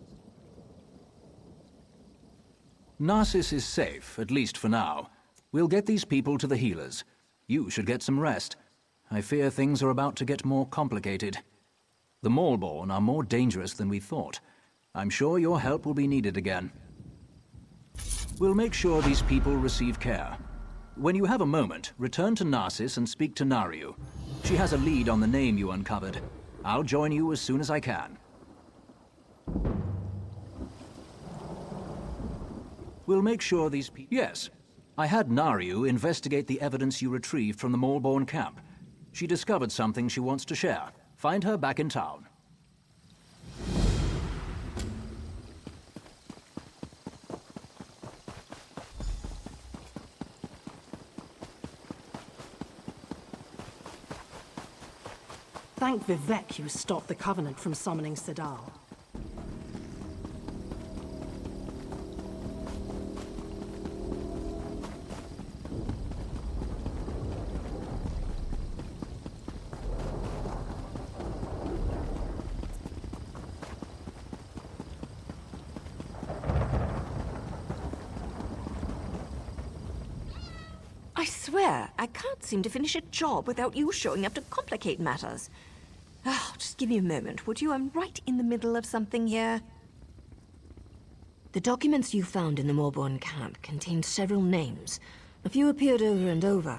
Narcissus is safe, at least for now. We'll get these people to the healers. You should get some rest. I fear things are about to get more complicated. The Maulborn are more dangerous than we thought. I'm sure your help will be needed again. We'll make sure these people receive care. When you have a moment, return to Narcissus and speak to Nariu. She has a lead on the name you uncovered. I'll join you as soon as I can. We'll make sure these people... Yes. I had Nariu investigate the evidence you retrieved from the Maulborn camp. She discovered something she wants to share. Find her back in town. Thank Vivek you stopped the Covenant from summoning Sedal. I swear, I can't seem to finish a job without you showing up to complicate matters. Oh, just give me a moment, would you? I'm right in the middle of something here. The documents you found in the Maulborn camp contained several names. A few appeared over and over.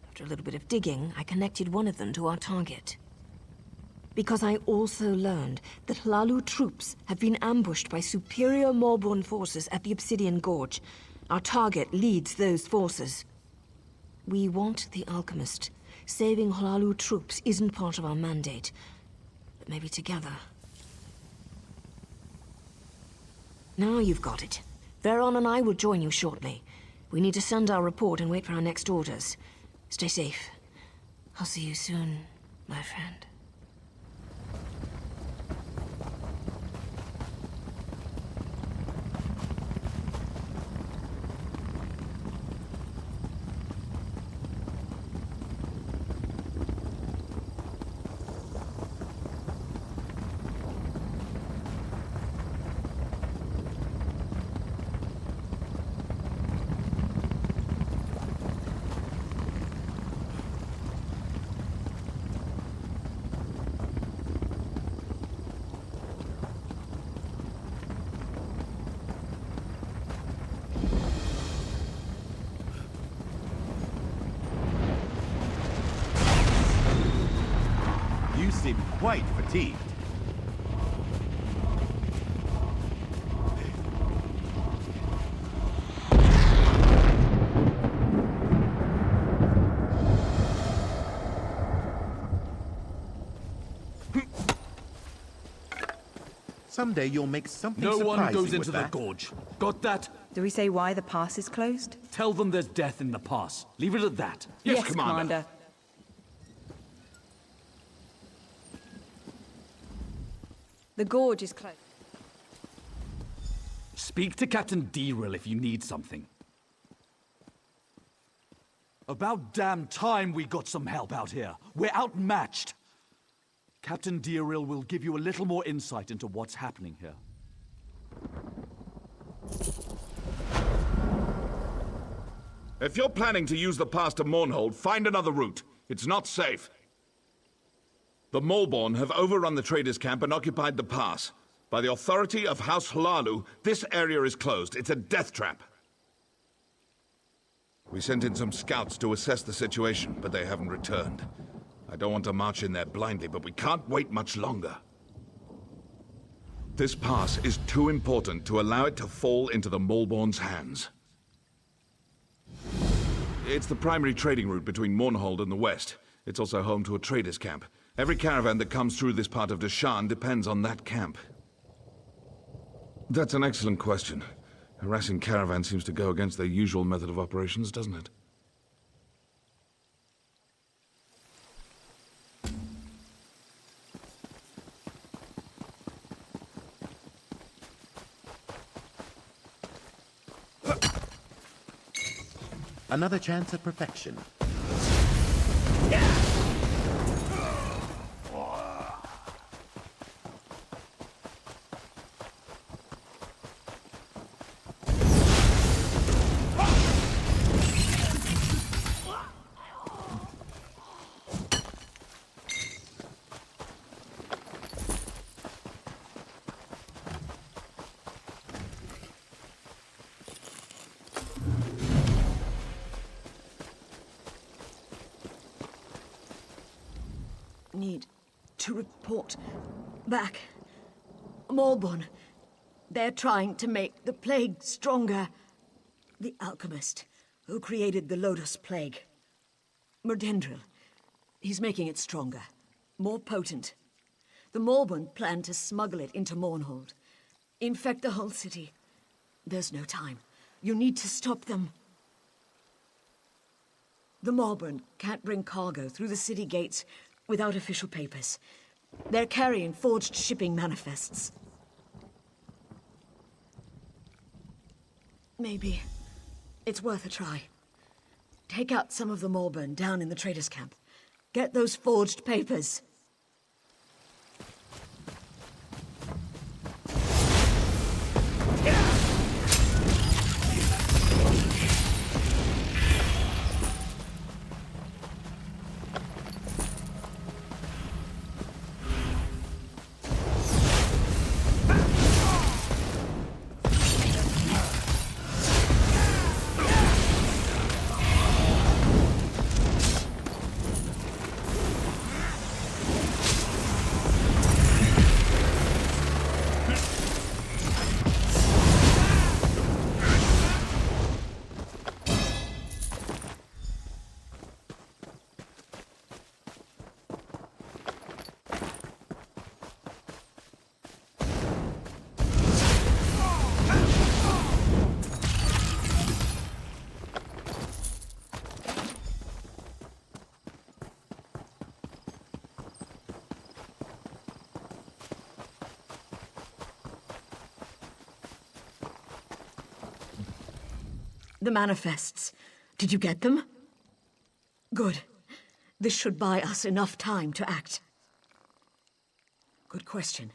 After a little bit of digging, I connected one of them to our target. Because I also learned that Hlalu troops have been ambushed by superior Maulborn forces at the Obsidian Gorge. Our target leads those forces. We want the alchemist. Saving Hlalu troops isn't part of our mandate. But maybe together. Now you've got it. Veron and I will join you shortly. We need to send our report and wait for our next orders. Stay safe. I'll see you soon, my friend. You seem quite fatigued. Someday you'll make something No surprising one goes with into the that. gorge. Got that? Do we say why the pass is closed? Tell them there's death in the pass. Leave it at that. Yes, Commander. The gorge is closed. Speak to Captain Deril if you need something. About damn time we got some help out here. We're outmatched. Captain Deril will give you a little more insight into what's happening here. If you're planning to use the pass to Mournhold, find another route. It's not safe. The Molborn have overrun the traders' camp and occupied the pass. By the authority of House Hlalu, this area is closed. It's a death trap. We sent in some scouts to assess the situation, but they haven't returned. I don't want to march in there blindly, but we can't wait much longer. This pass is too important to allow it to fall into the Molborn's hands. It's the primary trading route between Mournhold and the west. It's also home to a trader's camp. Every caravan that comes through this part of Deshaan depends on that camp. That's an excellent question. Harassing caravans seems to go against their usual method of operations, doesn't it? Another chance at perfection. Need to report back. Molborn. They're trying to make the plague stronger. The alchemist who created the Lotus Plague. Merdendril. He's making it stronger. More potent. The Molborn plan to smuggle it into Mournhold. Infect the whole city. There's no time. You need to stop them. The Molborn can't bring cargo through the city gates without official papers. They're carrying forged shipping manifests. Maybe it's worth a try. Take out some of the Molborn down in the traders' camp. Get those forged papers. The manifests. Did you get them? Good. This should buy us enough time to act. Good question.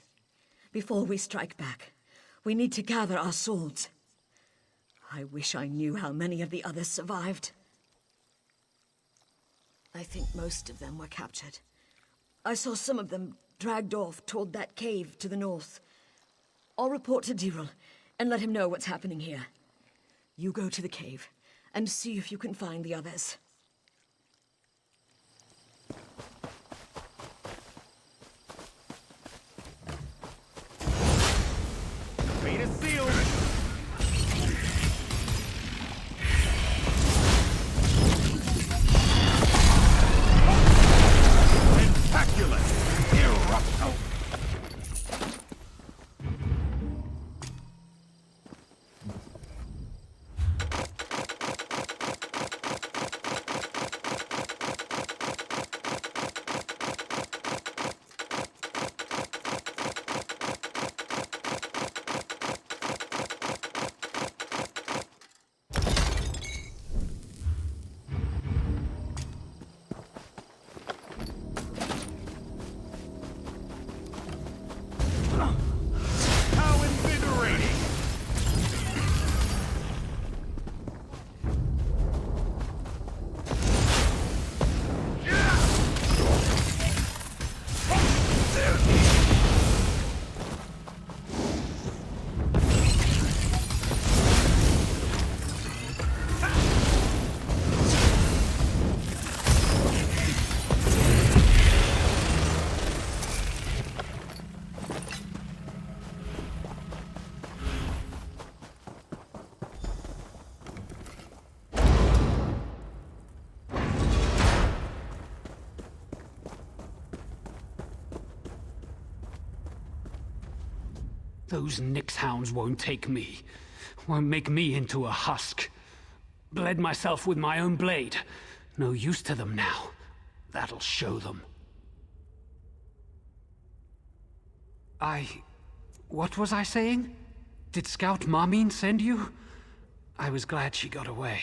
Before we strike back, we need to gather our swords. I wish I knew how many of the others survived. I think most of them were captured. I saw some of them dragged off toward that cave to the north. I'll report to Diril and let him know what's happening here. You go to the cave and see if you can find the others. Fate is sealed! Spectacular! Erupto! How invigorating! Those Nyx hounds won't take me. Won't make me into a husk. Bled myself with my own blade. No use to them now. That'll show them. What was I saying? Did Scout Marmine send you? I was glad she got away.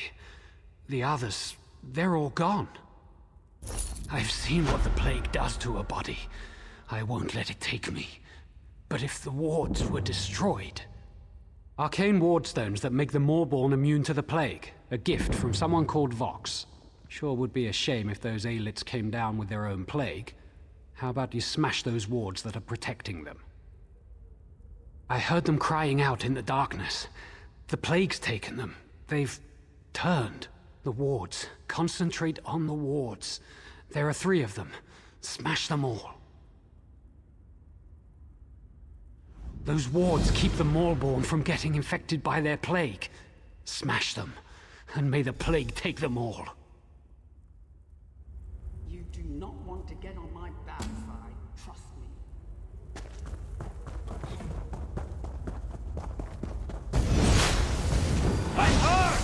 The others, they're all gone. I've seen what the plague does to a body. I won't let it take me. But if the wards were destroyed... Arcane wardstones that make the Moorborn immune to the plague. A gift from someone called Vox. Sure would be a shame if those Aelits came down with their own plague. How about you smash those wards that are protecting them? I heard them crying out in the darkness. The plague's taken them. They've turned. The wards. Concentrate on the wards. There are 3 of them. Smash them all. Those wards keep the Moorborn from getting infected by their plague. Smash them, and may the plague take them all. You do not want to get on my bad side, trust me. My heart!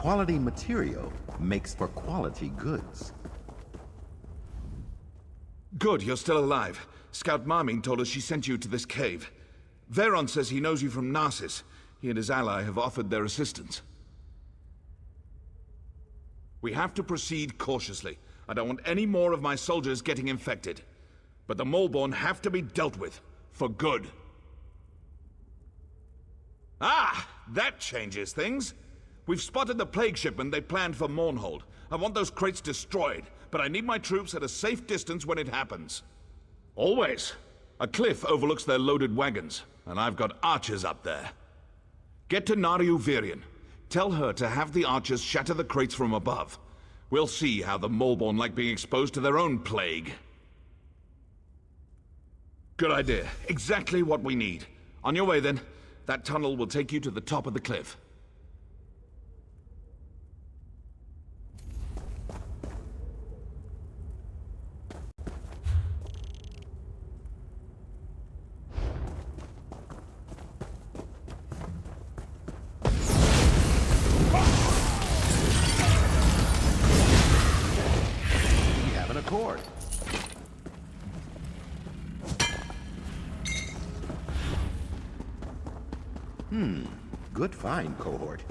Quality material makes for quality goods. Good, you're still alive. Scout Marmin told us she sent you to this cave. Veron says he knows you from Narcissus. He and his ally have offered their assistance. We have to proceed cautiously. I don't want any more of my soldiers getting infected. But the Moleborn have to be dealt with. For good. Ah! That changes things. We've spotted the plague shipment they planned for Mournhold. I want those crates destroyed, but I need my troops at a safe distance when it happens. Always. A cliff overlooks their loaded wagons, and I've got archers up there. Get to Nariu Virion. Tell her to have the archers shatter the crates from above. We'll see how the Moleborn like being exposed to their own plague. Good idea. Exactly what we need. On your way, then. That tunnel will take you to the top of the cliff. We have an accord. Good find, cohort.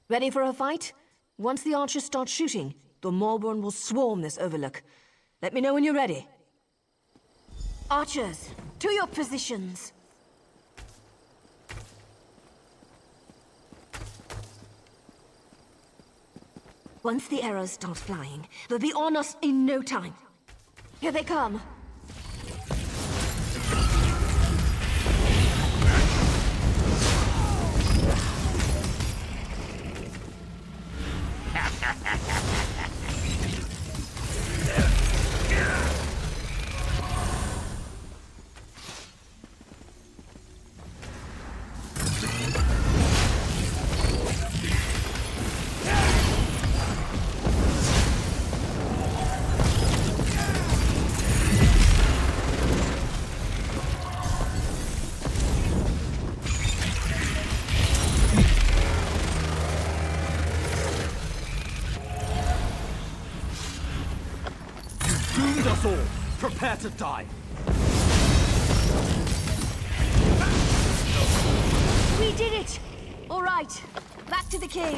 Ready for a fight? Once the archers start shooting, the Moleborn will swarm this overlook. Let me know when you're ready. Archers, to your positions! Once the arrows start flying, they'll be on us in no time. Here they come. Doomed us all! Prepare to die! We did it! All right, back to the cave.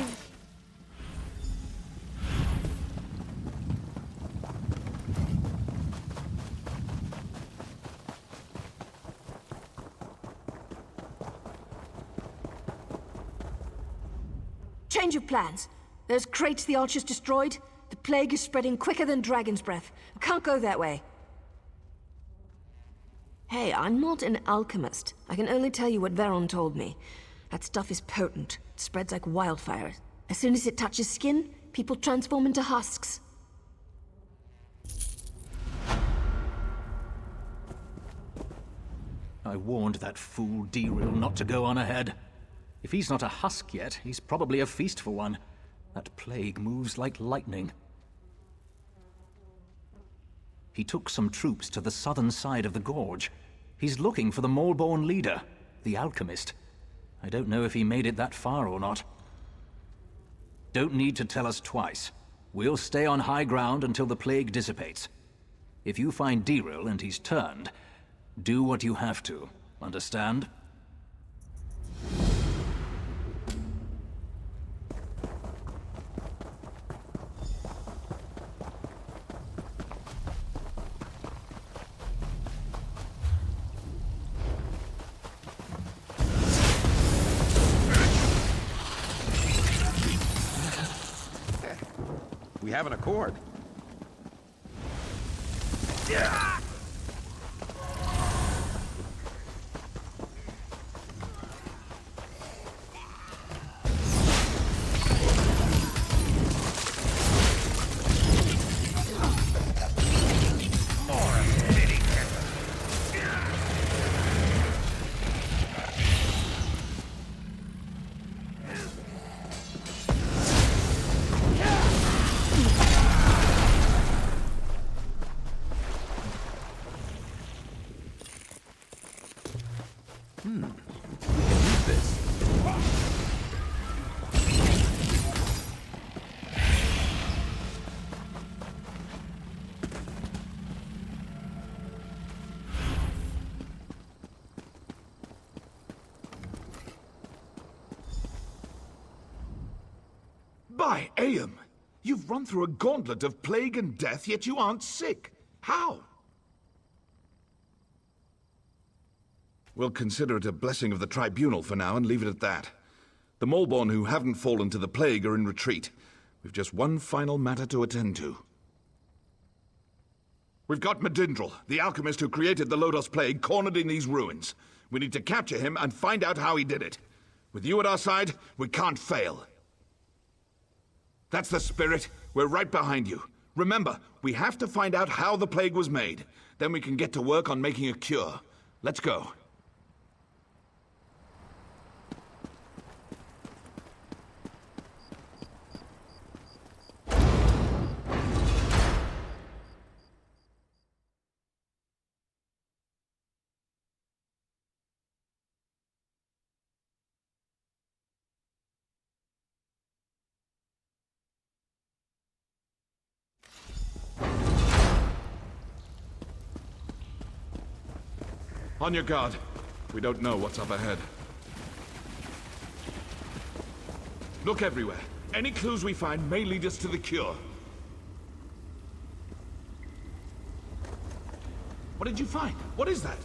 Change of plans. Those crates the archers destroyed, the plague is spreading quicker than dragon's breath. We can't go that way. Hey, I'm not an alchemist. I can only tell you what Veron told me. That stuff is potent. It spreads like wildfire. As soon as it touches skin, people transform into husks. I warned that fool Deril not to go on ahead. If he's not a husk yet, he's probably a feast for one. That plague moves like lightning. He took some troops to the southern side of the gorge. He's looking for the Moleborn leader, the alchemist. I don't know if he made it that far or not. Don't need to tell us twice. We'll stay on high ground until the plague dissipates. If you find Deril and he's turned, do what you have to. Understand? We have an accord. By Aeon! You've run through a gauntlet of plague and death, yet you aren't sick. How? We'll consider it a blessing of the Tribunal for now and leave it at that. The Molborn who haven't fallen to the plague are in retreat. We've just one final matter to attend to. We've got Medindril, the alchemist who created the Lodos Plague, cornered in these ruins. We need to capture him and find out how he did it. With you at our side, we can't fail. That's the spirit. We're right behind you. Remember, we have to find out how the plague was made. Then we can get to work on making a cure. Let's go. On your guard. We don't know what's up ahead. Look everywhere. Any clues we find may lead us to the cure. What did you find? What is that?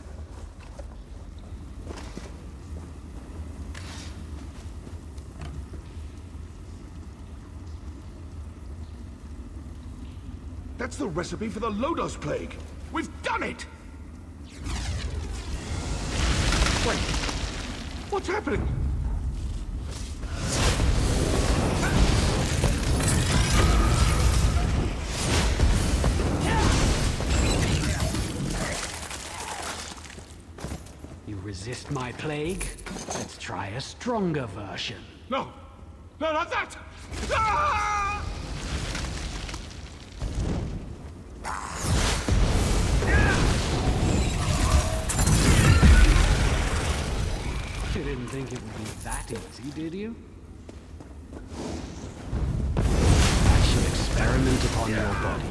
That's the recipe for the Lodos Plague. We've done it! Wait, what's happening? You resist my plague? Let's try a stronger version. No! No, not that! Ah! You didn't think it would be that easy, did you? I shall experiment upon your body.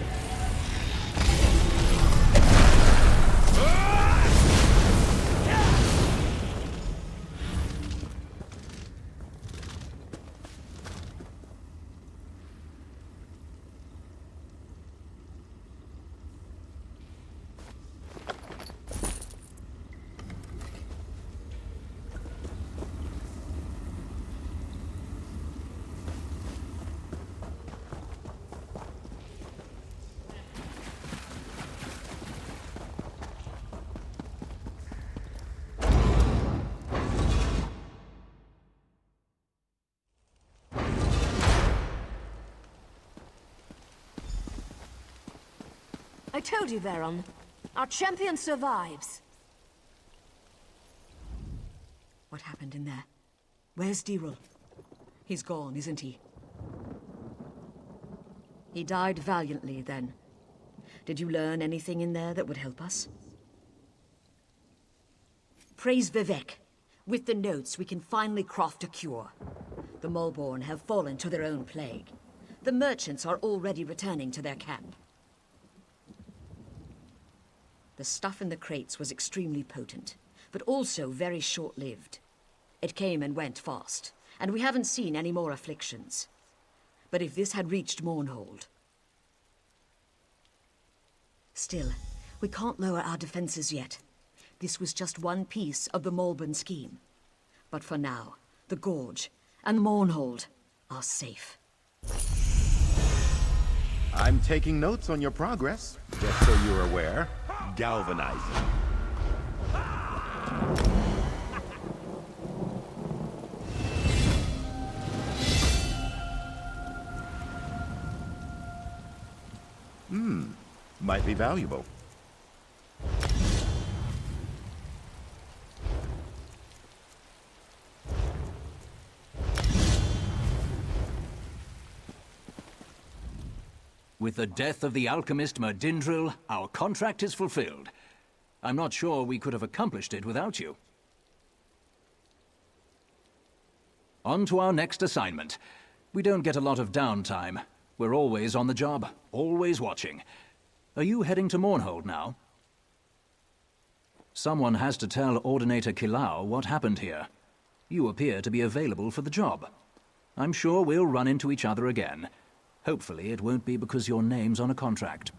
I told you, Veron. Our champion survives. What happened in there? Where's Dirul? He's gone, isn't he? He died valiantly, then. Did you learn anything in there that would help us? Praise Vivek. With the notes, we can finally craft a cure. The Molborn have fallen to their own plague. The merchants are already returning to their camp. The stuff in the crates was extremely potent, but also very short-lived. It came and went fast, and we haven't seen any more afflictions. But if this had reached Mournhold... Still, we can't lower our defenses yet. This was just one piece of the Molborn scheme. But for now, the Gorge and Mournhold are safe. I'm taking notes on your progress, just so you're aware. Galvanizing. Might be valuable. With the death of the alchemist Medindril, our contract is fulfilled. I'm not sure we could have accomplished it without you. On to our next assignment. We don't get a lot of downtime. We're always on the job, always watching. Are you heading to Mournhold now? Someone has to tell Ordinator Kilau what happened here. You appear to be available for the job. I'm sure we'll run into each other again. Hopefully it won't be because your name's on a contract.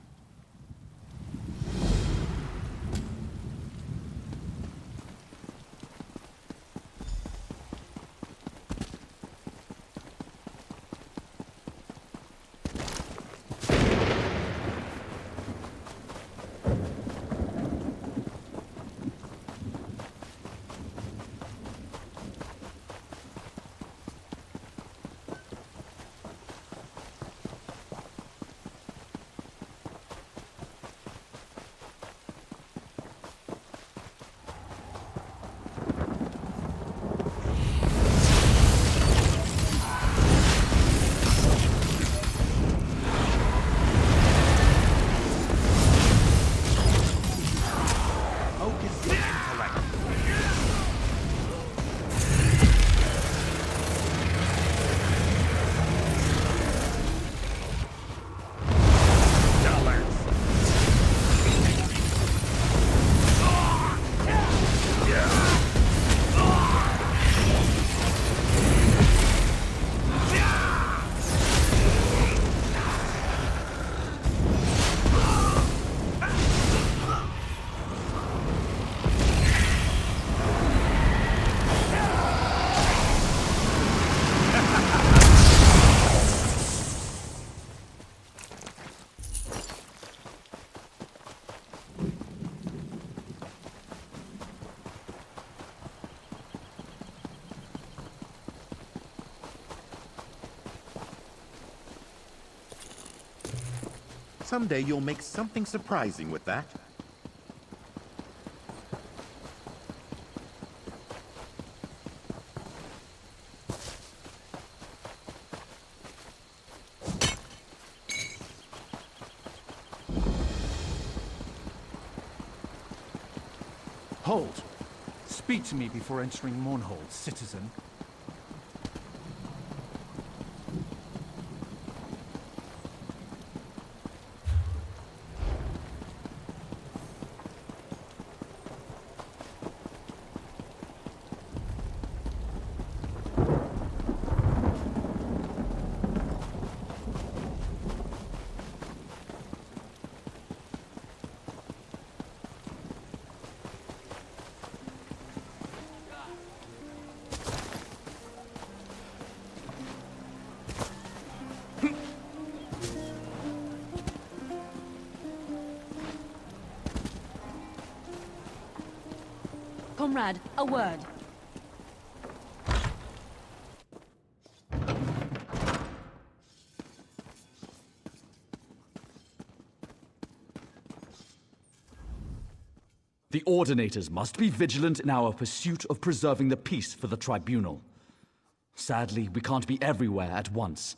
Someday you'll make something surprising with that. Hold! Speak to me before entering Mournhold, citizen. Comrade, a word. The Ordinators must be vigilant in our pursuit of preserving the peace for the Tribunal. Sadly, we can't be everywhere at once.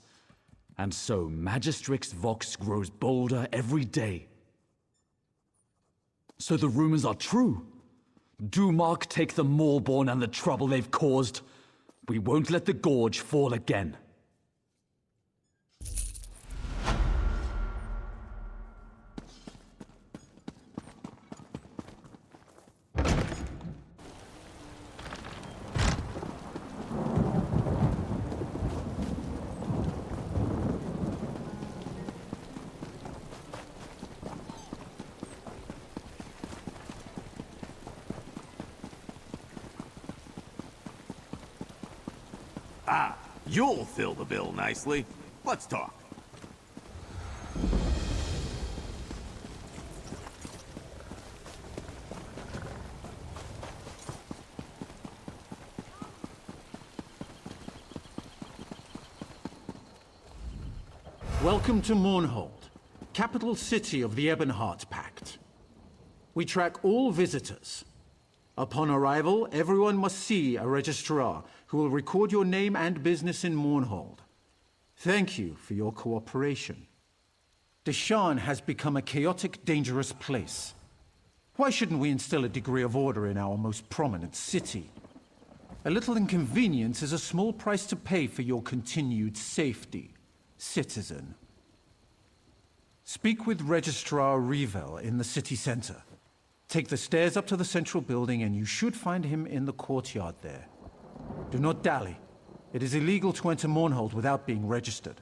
And so, Magistrix Vox grows bolder every day. So the rumors are true. Do Mark take the Maulborn and the trouble they've caused? We won't let the Gorge fall again. Ah, you'll fill the bill nicely. Let's talk. Welcome to Mournhold, capital city of the Ebonheart Pact. We track all visitors. Upon arrival, everyone must see a registrar who will record your name and business in Mournhold. Thank you for your cooperation. Deshaan has become a chaotic, dangerous place. Why shouldn't we instill a degree of order in our most prominent city? A little inconvenience is a small price to pay for your continued safety, citizen. Speak with Registrar Revel in the city center. Take the stairs up to the central building and you should find him in the courtyard there. Do not dally. It is illegal to enter Mournhold without being registered.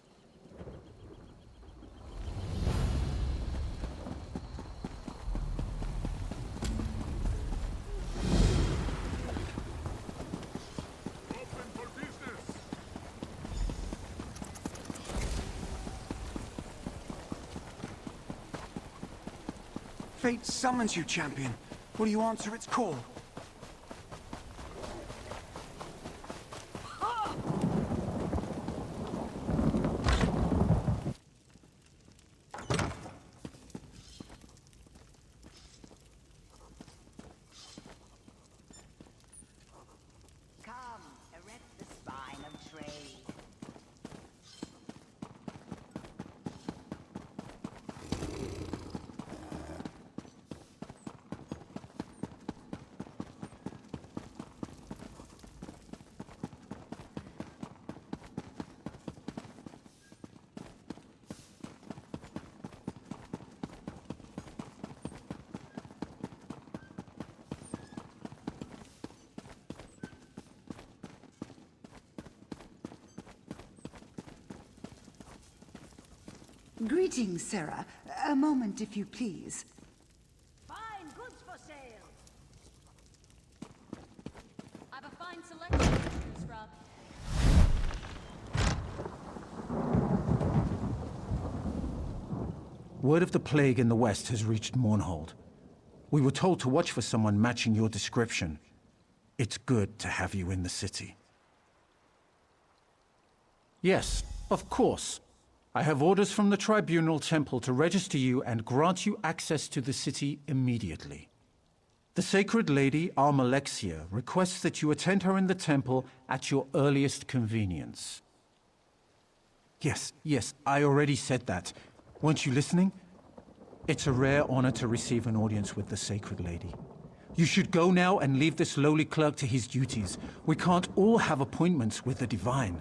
Fate summons you, champion. Will you answer its call? Come, erect the spine of trade. Greetings, Sarah. A moment, if you please. Fine goods for sale. I've a fine selection, Scrub. Word of the plague in the west has reached Mournhold. We were told to watch for someone matching your description. It's good to have you in the city. Yes, of course. I have orders from the Tribunal Temple to register you and grant you access to the city immediately. The Sacred Lady, Almalexia, requests that you attend her in the temple at your earliest convenience. Yes, I already said that. Weren't you listening? It's a rare honor to receive an audience with the Sacred Lady. You should go now and leave this lowly clerk to his duties. We can't all have appointments with the Divine.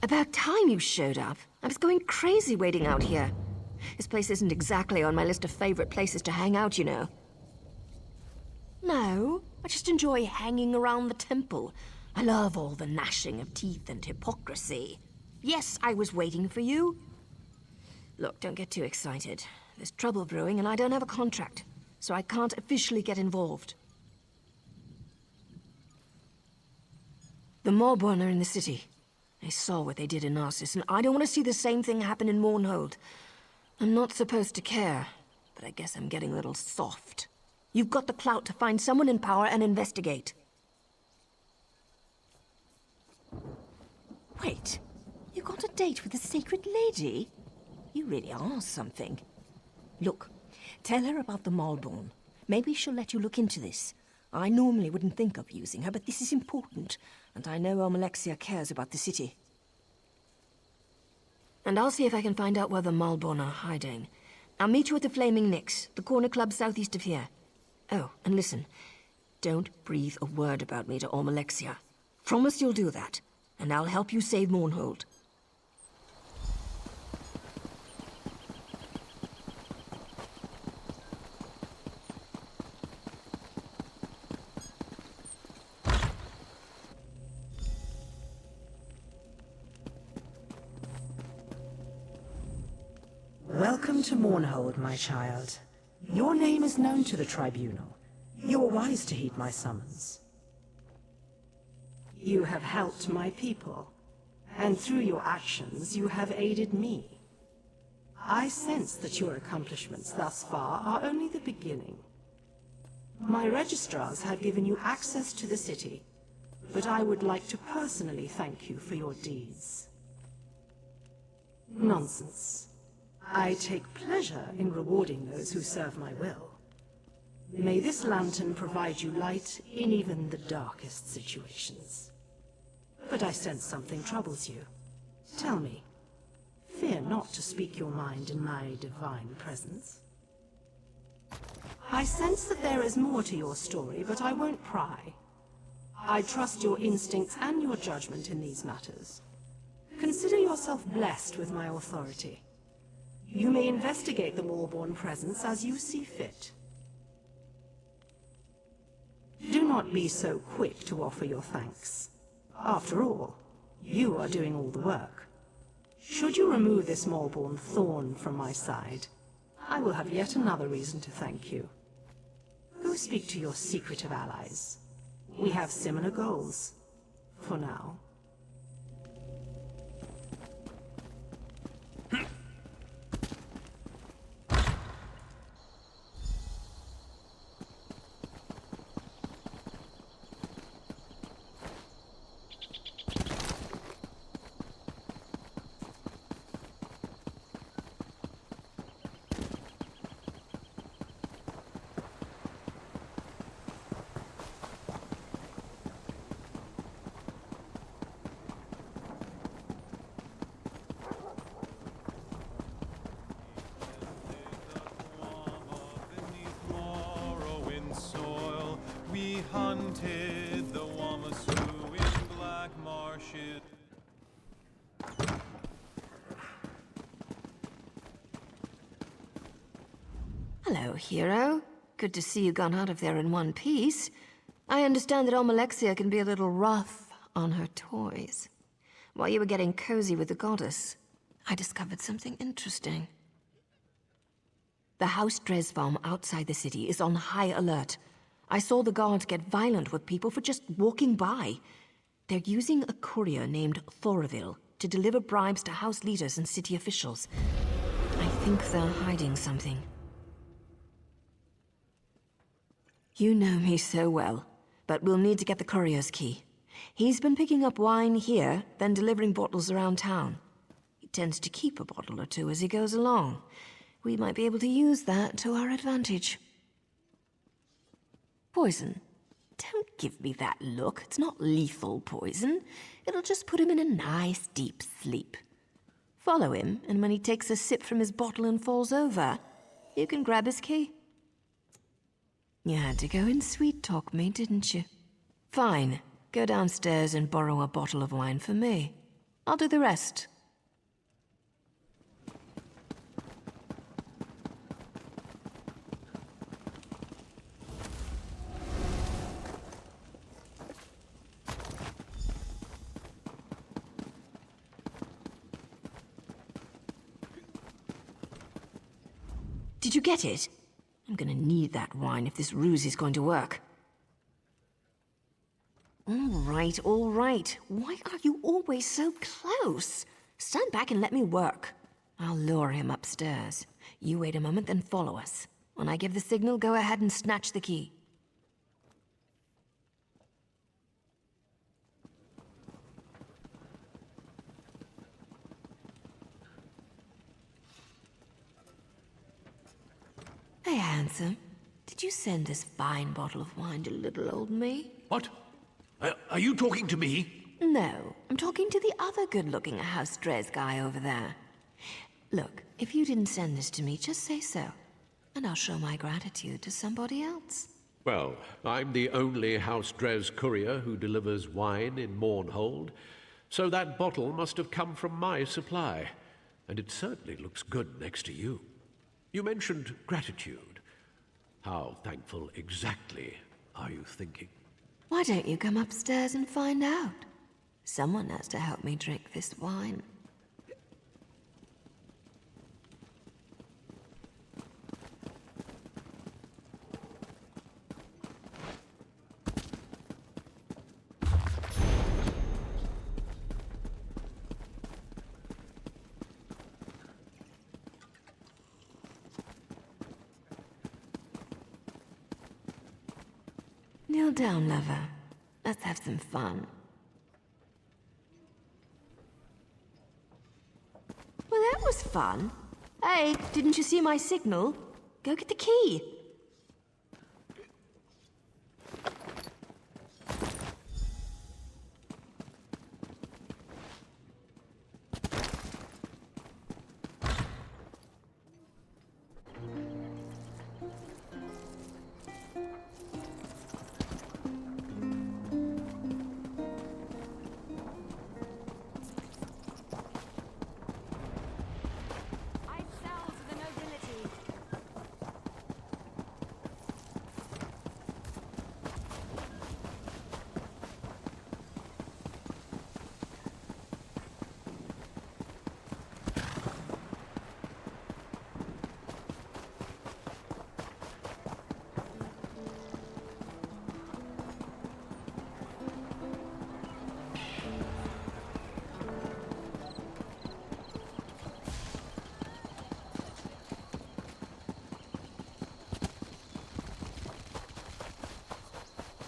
About time you showed up. I was going crazy waiting out here. This place isn't exactly on my list of favorite places to hang out, you know. No, I just enjoy hanging around the temple. I love all the gnashing of teeth and hypocrisy. Yes, I was waiting for you. Look, don't get too excited. There's trouble brewing and I don't have a contract, so I can't officially get involved. The Morborn are in the city. I saw what they did in Narcissus, and I don't want to see the same thing happen in Mournhold. I'm not supposed to care, but I guess I'm getting a little soft. You've got the clout to find someone in power and investigate. Wait, you got a date with the Sacred Lady? You really are something. Look, tell her about the Malborn. Maybe she'll let you look into this. I normally wouldn't think of using her, but this is important, and I know Almalexia cares about the city. And I'll see if I can find out where the Malborn are hiding. I'll meet you at the Flaming Nix, the corner club southeast of here. Oh, and listen, don't breathe a word about me to Almalexia. Promise you'll do that, and I'll help you save Mournhold. Welcome to Mournhold, my child. Your name is known to the Tribunal. You are wise to heed my summons. You have helped my people, and through your actions you have aided me. I sense that your accomplishments thus far are only the beginning. My registrars have given you access to the city, but I would like to personally thank you for your deeds. Nonsense. I take pleasure in rewarding those who serve my will. May this lantern provide you light in even the darkest situations. But I sense something troubles you. Tell me, fear not to speak your mind in my divine presence. I sense that there is more to your story, but I won't pry. I trust your instincts and your judgment in these matters. Consider yourself blessed with my authority. You may investigate the Moorborn presence as you see fit. Do not be so quick to offer your thanks. After all, you are doing all the work. Should you remove this Moorborn thorn from my side, I will have yet another reason to thank you. Go speak to your secretive allies. We have similar goals, for now. Hunted the Wamasu in black marshes. Hello, hero. Good to see you gone out of there in one piece. I understand that Almalexia can be a little rough on her toys. While you were getting cozy with the goddess, I discovered something interesting. The House Dresfarm outside the city is on high alert. I saw the guards get violent with people for just walking by. They're using a courier named Thoraville to deliver bribes to house leaders and city officials. I think they're hiding something. You know me so well, but we'll need to get the courier's key. He's been picking up wine here, then delivering bottles around town. He tends to keep a bottle or two as he goes along. We might be able to use that to our advantage. Poison. Don't give me that look. It's not lethal poison. It'll just put him in a nice deep sleep. Follow him, and when he takes a sip from his bottle and falls over, you can grab his key. You had to go and sweet-talk me, didn't you? Fine. Go downstairs and borrow a bottle of wine for me. I'll do the rest. Did you get it? I'm gonna need that wine if this ruse is going to work. All right. Why are you always so close? Stand back and let me work. I'll lure him upstairs. You wait a moment, then follow us. When I give the signal, go ahead and snatch the key. Hey, handsome. Did you send this fine bottle of wine to little old me? What? Are you talking to me? No, I'm talking to the other good-looking House Dres guy over there. Look, if you didn't send this to me, just say so. And I'll show my gratitude to somebody else. Well, I'm the only House Dres courier who delivers wine in Mournhold, so that bottle must have come from my supply. And it certainly looks good next to you. You mentioned gratitude. How thankful exactly are you thinking? Why don't you come upstairs and find out? Someone has to help me drink this wine. Kneel down, lover. Let's have some fun. Well, fun. Hey, didn't you see my signal? Go get the key.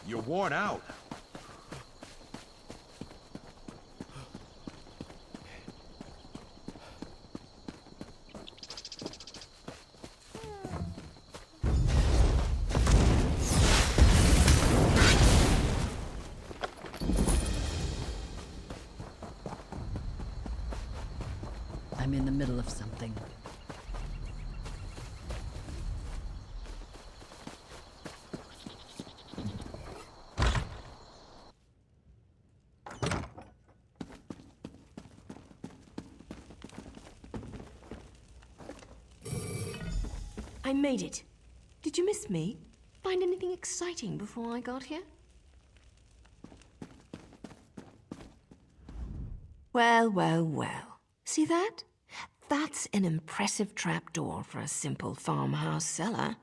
You're worn out. I'm in the middle of something. I made it. Did you miss me? Find anything exciting before I got here? Well, well, well. See that? That's an impressive trapdoor for a simple farmhouse cellar.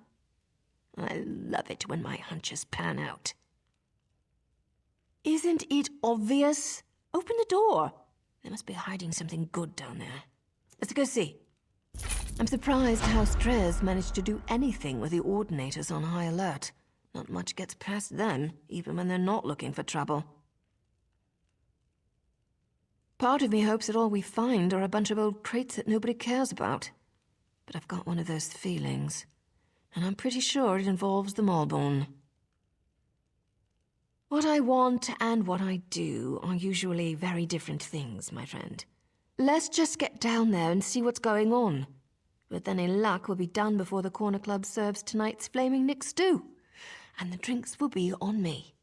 I love it when my hunches pan out. Isn't it obvious? Open the door. They must be hiding something good down there. Let's go see. I'm surprised how Strez managed to do anything with the Ordinators on high alert. Not much gets past them, even when they're not looking for trouble. Part of me hopes that all we find are a bunch of old crates that nobody cares about. But I've got one of those feelings, and I'm pretty sure it involves the Maulborn. What I want and what I do are usually very different things, my friend. Let's just get down there and see what's going on. With any luck, we'll be done before the Corner Club serves tonight's Flaming Nick stew. And the drinks will be on me.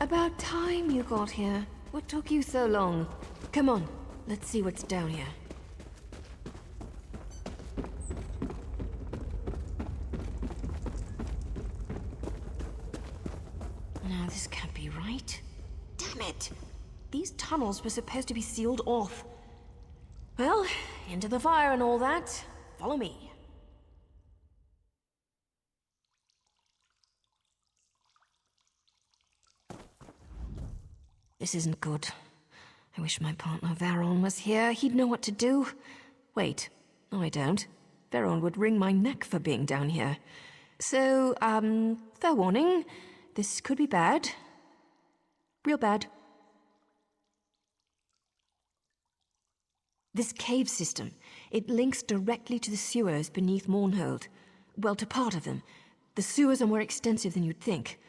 About time you got here. What took you so long? Come on, let's see what's down here. No, this can't be right. Damn it! These tunnels were supposed to be sealed off. Well, into the fire and all that. Follow me. This isn't good. I wish my partner Veron was here. He'd know what to do. Wait. No, I don't. Veron would wring my neck for being down here. So, fair warning. This could be bad. Real bad. This cave system, it links directly to the sewers beneath Mournhold. Well, to part of them. The sewers are more extensive than you'd think.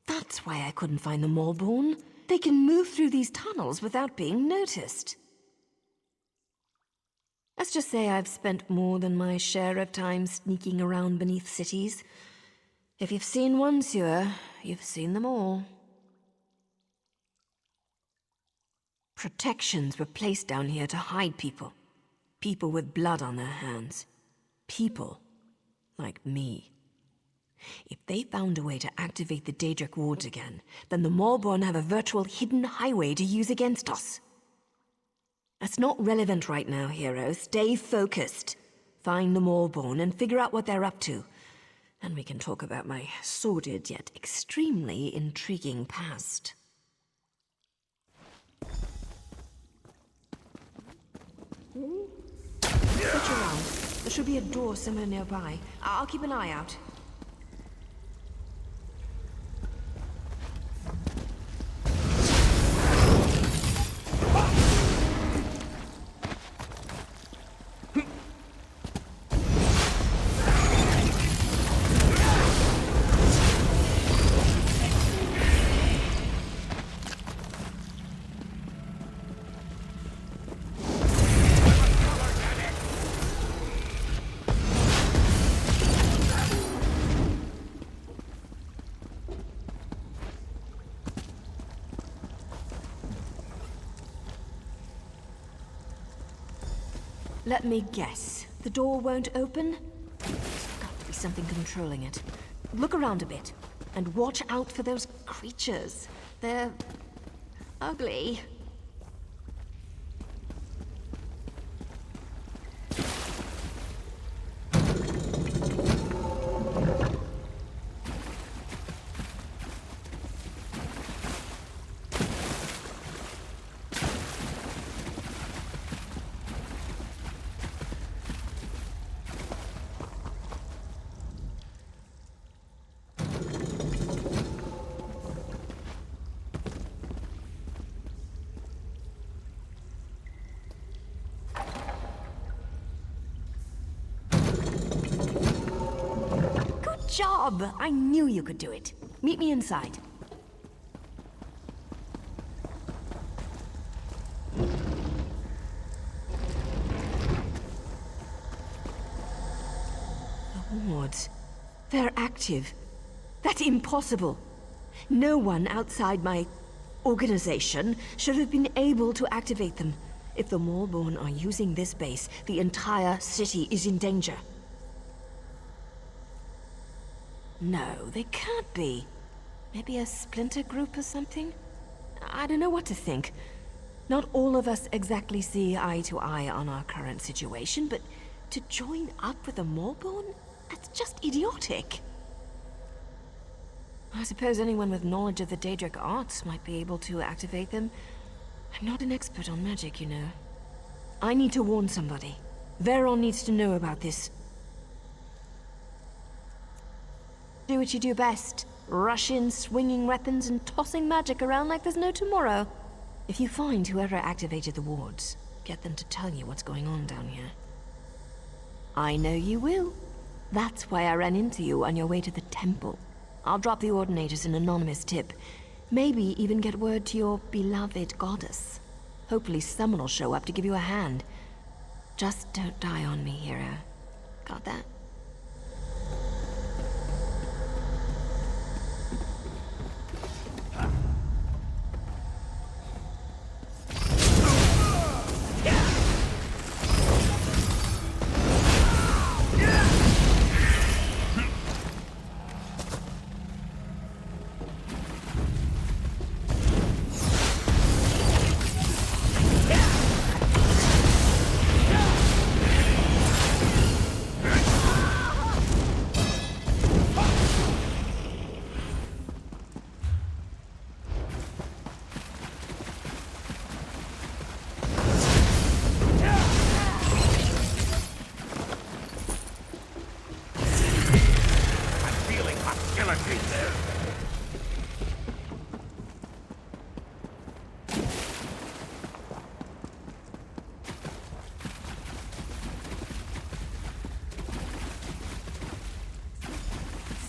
That's why I couldn't find the Maulborn. They can move through these tunnels without being noticed. Let's just say I've spent more than my share of time sneaking around beneath cities. If you've seen one sewer, you've seen them all. Protections were placed down here to hide people. People with blood on their hands. People like me. If they found a way to activate the Daedric wards again, then the Maulborn have a virtual hidden highway to use against us. That's not relevant right now, hero. Stay focused. find the Maulborn and figure out what they're up to. And we can talk about my sordid yet extremely intriguing past. Search around. There should be a door somewhere nearby. I'll keep an eye out. Let me guess. The door won't open? There's got to be something controlling it. Look around a bit, and watch out for those creatures. They're ugly. Job! I knew you could do it. Meet me inside. The wards. They're active. That's impossible. No one outside my organization should have been able to activate them. If the Maulborn are using this base, the entire city is in danger. No, they can't be. Maybe a splinter group or something? I don't know what to think. Not all of us exactly see eye to eye on our current situation, but to join up with the Maulborn? That's just idiotic. I suppose anyone with knowledge of the Daedric arts might be able to activate them. I'm not an expert on magic, you know. I need to warn somebody. Veron needs to know about this. Do what you do best. Rush in, swinging weapons and tossing magic around like there's no tomorrow. If you find whoever activated the wards, get them to tell you what's going on down here. I know you will. That's why I ran into you on your way to the temple. I'll drop the Ordinators an anonymous tip. Maybe even get word to your beloved goddess. Hopefully someone will show up to give you a hand. Just don't die on me, hero. Got that?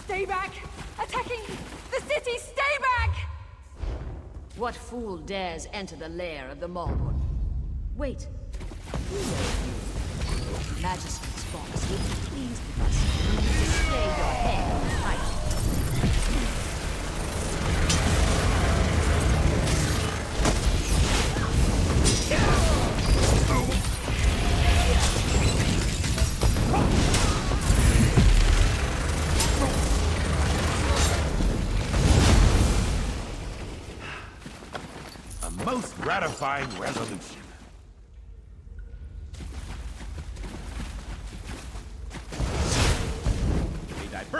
Stay back! Attacking the city! Stay back! What fool dares enter the lair of the Maulborn? Wait. Who knows you? Majesty's boss would be pleased with us when you display your hair and height. Most gratifying resolution.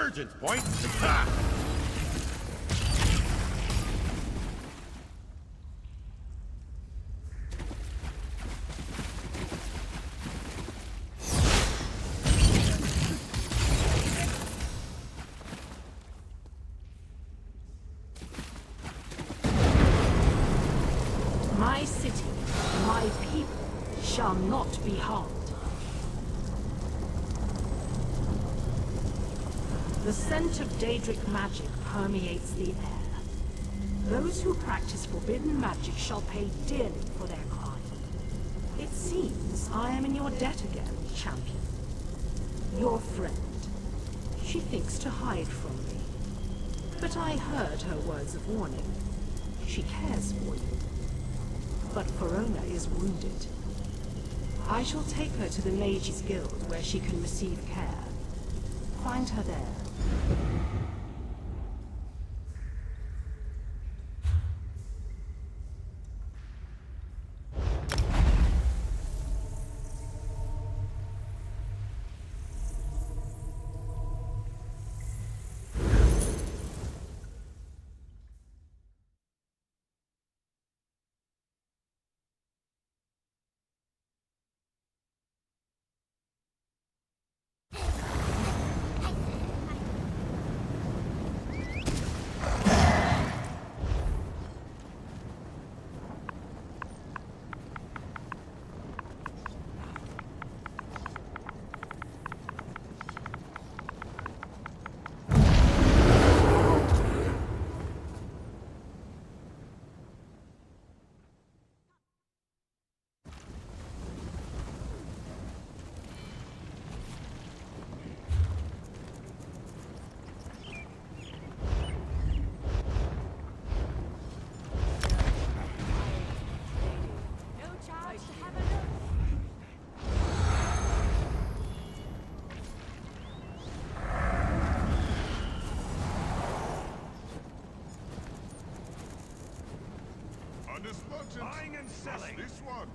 Convergence point. Ha! My city, my people, shall not be harmed. The scent of Daedric magic permeates the air. Those who practice forbidden magic shall pay dearly for their crime. It seems I am in your debt again, champion. Your friend. She thinks to hide from me. But I heard her words of warning. She cares for you. But Verona is wounded. I shall take her to the Mages Guild where she can receive care. Find her there. Buying and selling. This one.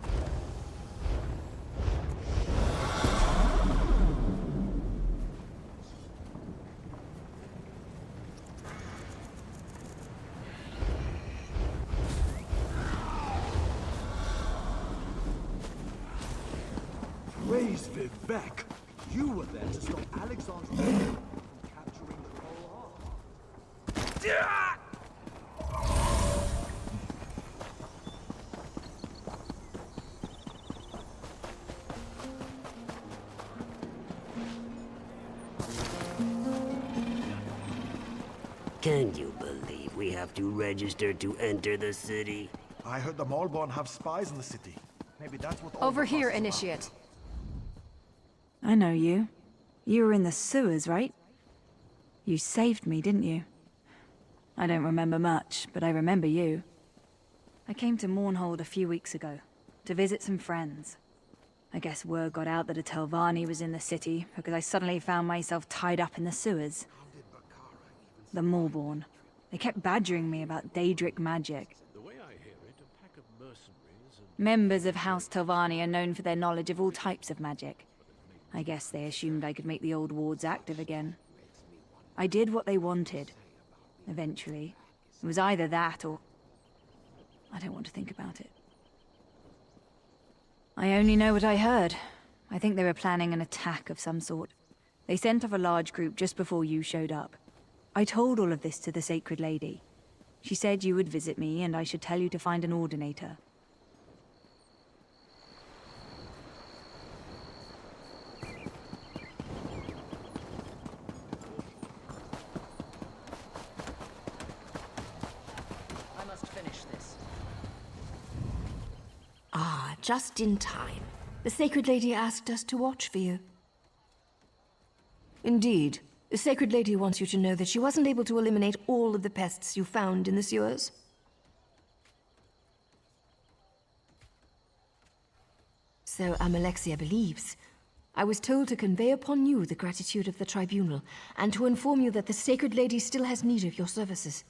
Praise Vivek! You were there to stop Alexander from capturing the whole ark. Can you believe we have to register to enter the city? I heard the Maulborn have spies in the city. Maybe that's what all Over the here, fuss is about. Initiate. I know you. You were in the sewers, right? You saved me, didn't you? I don't remember much, but I remember you. I came to Mournhold a few weeks ago, to visit some friends. I guess word got out that a Telvanni was in the city, because I suddenly found myself tied up in the sewers. The Maulborn. They kept badgering me about Daedric magic. The way I hear it, a pack of mercenaries and... Members of House Telvanni are known for their knowledge of all types of magic. I guess they assumed I could make the old wards active again. I did what they wanted. Eventually. It was either that or... I don't want to think about it. I only know what I heard. I think they were planning an attack of some sort. They sent off a large group just before you showed up. I told all of this to the Sacred Lady. She said you would visit me and I should tell you to find an ordinator. I must finish this. Ah, just in time. The Sacred Lady asked us to watch for you. Indeed. The Sacred Lady wants you to know that she wasn't able to eliminate all of the pests you found in the sewers. So Amalexia believes. I was told to convey upon you the gratitude of the Tribunal, and to inform you that the Sacred Lady still has need of your services.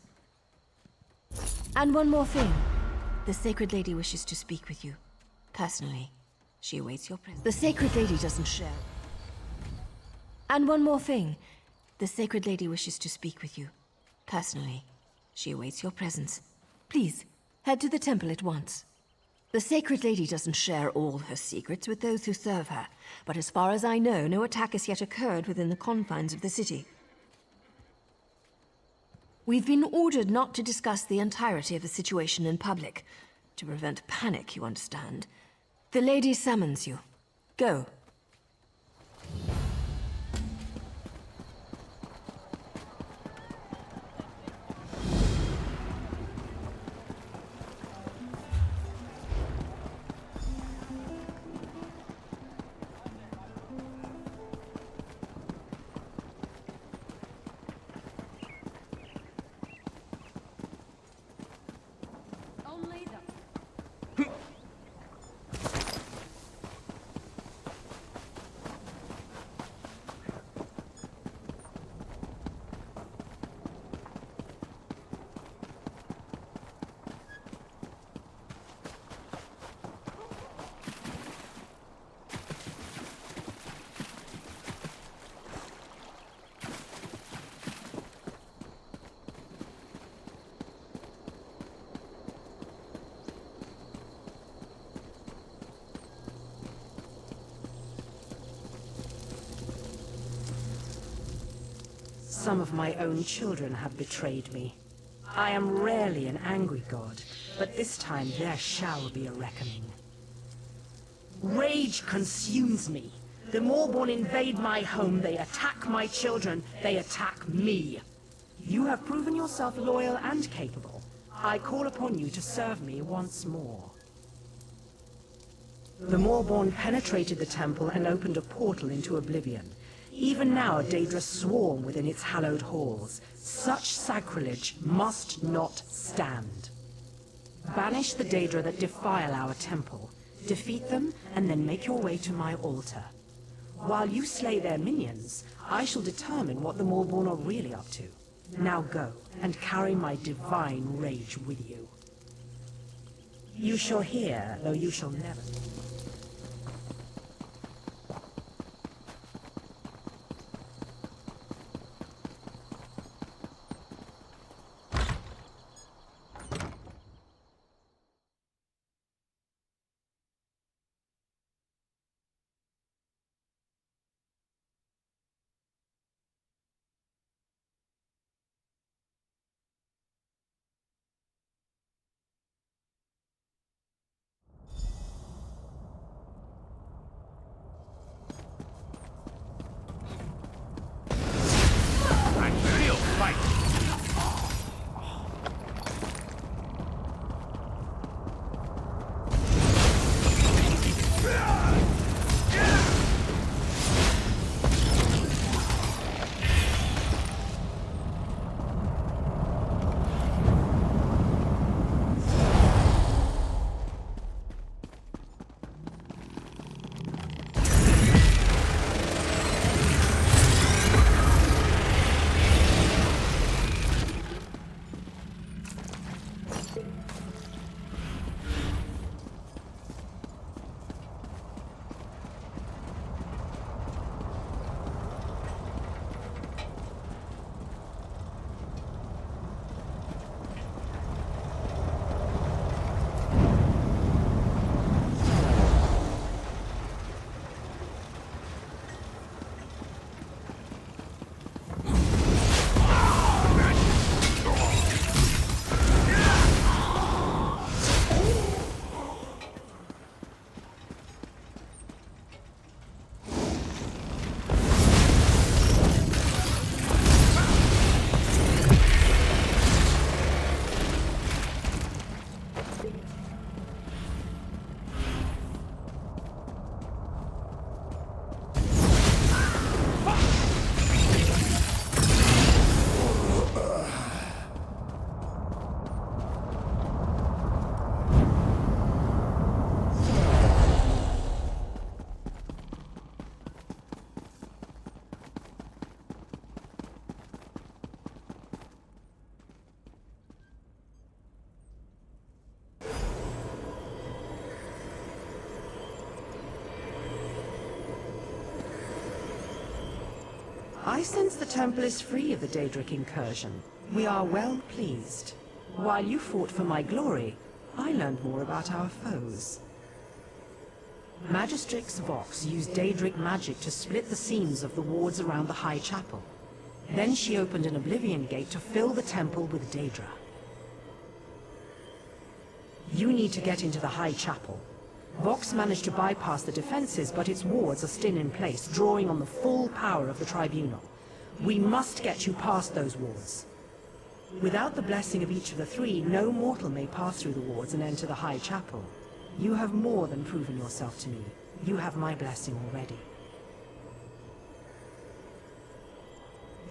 And one more thing. The Sacred Lady wishes to speak with you. Personally. She awaits your presence. The Sacred Lady doesn't share. And one more thing. The Sacred Lady wishes to speak with you. Personally. She awaits your presence. Please, head to the temple at once. The Sacred Lady doesn't share all her secrets with those who serve her, but as far as I know, no attack has yet occurred within the confines of the city. We've been ordered not to discuss the entirety of the situation in public. To prevent panic, you understand. The lady summons you. Go. Only the Some of my own children have betrayed me. I am rarely an angry god, but this time there shall be a reckoning. Rage consumes me. The Moorborn invade my home, they attack my children, they attack me. You have proven yourself loyal and capable. I call upon you to serve me once more. The Moorborn penetrated the temple and opened a portal into oblivion. Even now, Daedra swarm within its hallowed halls. Such sacrilege must not stand. Banish the Daedra that defile our temple. Defeat them, and then make your way to my altar. While you slay their minions, I shall determine what the Moorborn are really up to. Now go, and carry my divine rage with you. You shall hear, though you shall never... I sense the temple is free of the Daedric incursion. We are well pleased. While you fought for my glory, I learned more about our foes. Magistrix Vox used Daedric magic to split the seams of the wards around the High Chapel. Then she opened an Oblivion Gate to fill the temple with Daedra. You need to get into the High Chapel. Vox managed to bypass the defenses, but its wards are still in place, drawing on the full power of the Tribunal. We must get you past those wards. Without the blessing of each of the three, no mortal may pass through the wards and enter the High Chapel. You have more than proven yourself to me. You have my blessing already.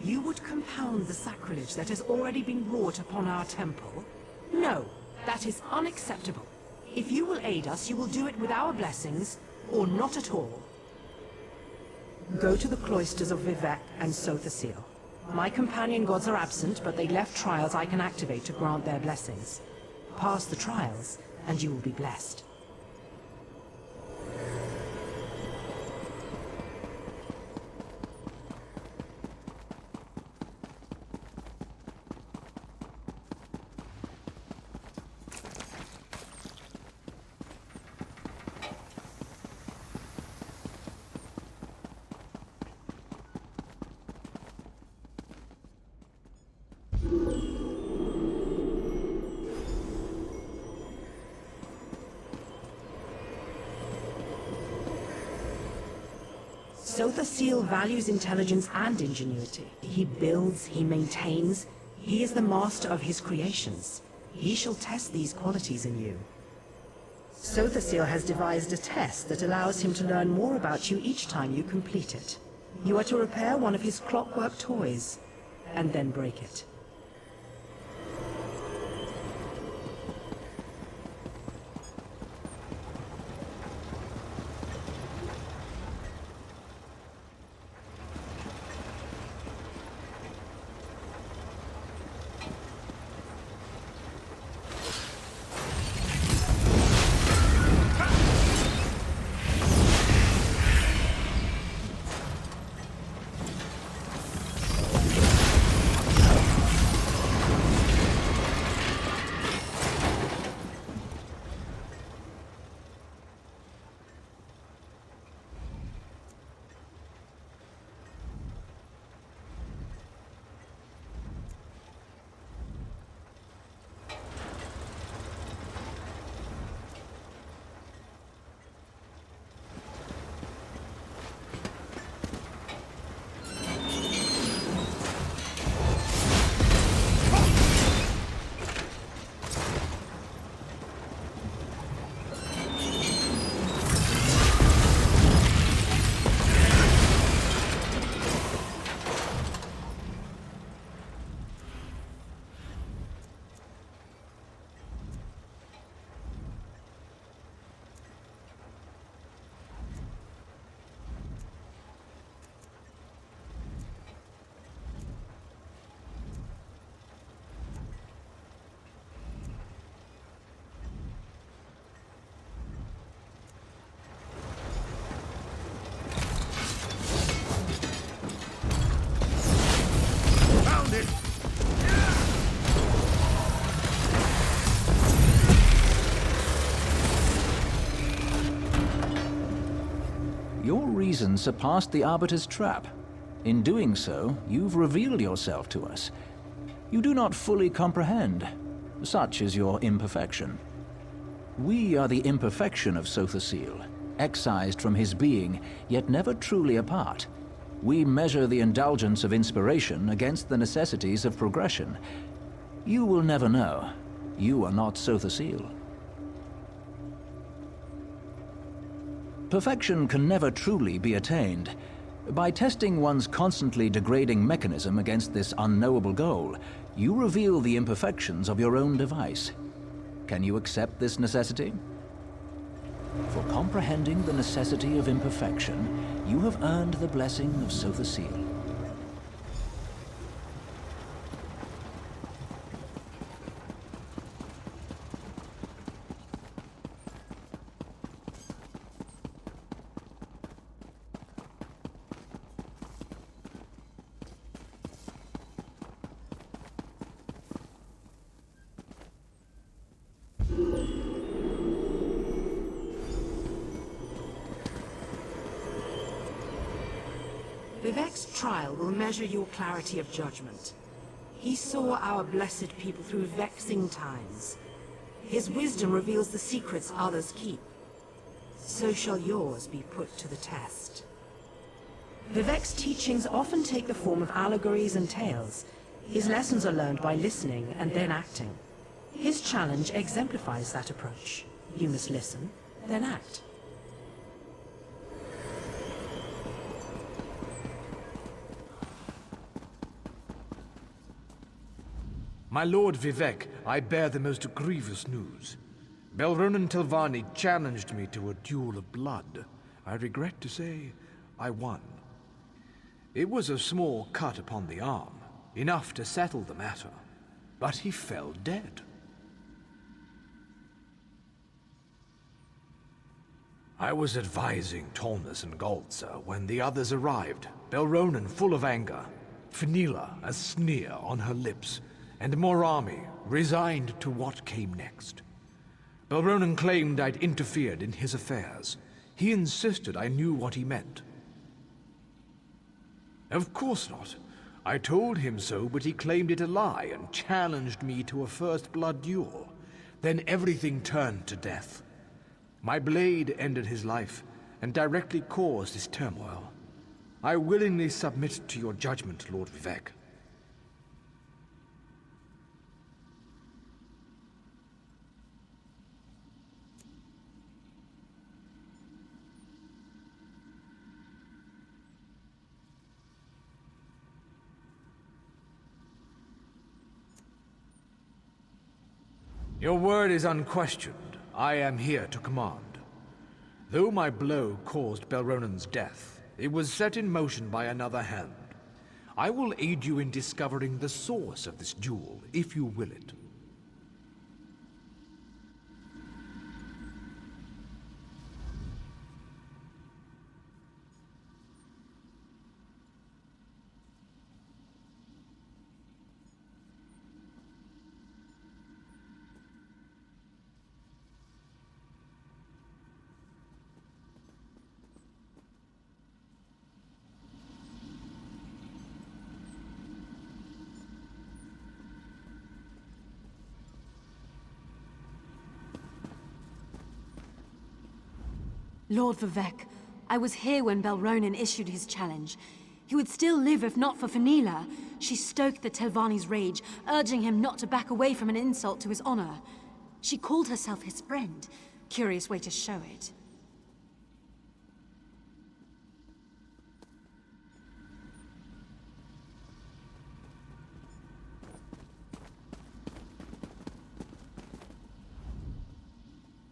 You would compound the sacrilege that has already been wrought upon our temple? No, that is unacceptable. If you will aid us, you will do it with our blessings, or not at all. Go to the cloisters of Vivec and Sothasil. My companion gods are absent, but they left trials I can activate to grant their blessings. Pass the trials, and you will be blessed. Sothasil values intelligence and ingenuity. He builds, he maintains. He is the master of his creations. He shall test these qualities in you. Sothasil has devised a test that allows him to learn more about you each time you complete it. You are to repair one of his clockwork toys, and then break it. Your reason surpassed the Arbiter's trap. In doing so, you've revealed yourself to us. You do not fully comprehend. Such is your imperfection. We are the imperfection of Sothasil, excised from his being, yet never truly apart. We measure the indulgence of inspiration against the necessities of progression. You will never know. You are not Sothasil. Perfection can never truly be attained. By testing one's constantly degrading mechanism against this unknowable goal, you reveal the imperfections of your own device. Can you accept this necessity? For comprehending the necessity of imperfection, you have earned the blessing of Sothasil. trial will measure your clarity of judgment. He saw our blessed people through vexing times. His wisdom reveals the secrets others keep. So shall yours be put to the test. Vivek's teachings often take the form of allegories and tales. His lessons are learned by listening and then acting. His challenge exemplifies that approach. You must listen, then act. My lord Vivek, I bear the most grievous news. Belronen Telvanni challenged me to a duel of blood. I regret to say, I won. It was a small cut upon the arm, enough to settle the matter, but he fell dead. I was advising Tolnas and Galtza when the others arrived, Belronen full of anger, Fenila a sneer on her lips, and Morami resigned to what came next. Belronen claimed I'd interfered in his affairs. He insisted I knew what he meant. Of course not. I told him so, but he claimed it a lie and challenged me to a first blood duel. Then everything turned to death. My blade ended his life and directly caused his turmoil. I willingly submit to your judgment, Lord Vivek. Your word is unquestioned. I am here to command. Though my blow caused Belronen's death, it was set in motion by another hand. I will aid you in discovering the source of this duel, if you will it. Lord Vivek, I was here when Belronen issued his challenge. He would still live if not for Fenila. She stoked the Telvanni's rage, urging him not to back away from an insult to his honor. She called herself his friend. Curious way to show it.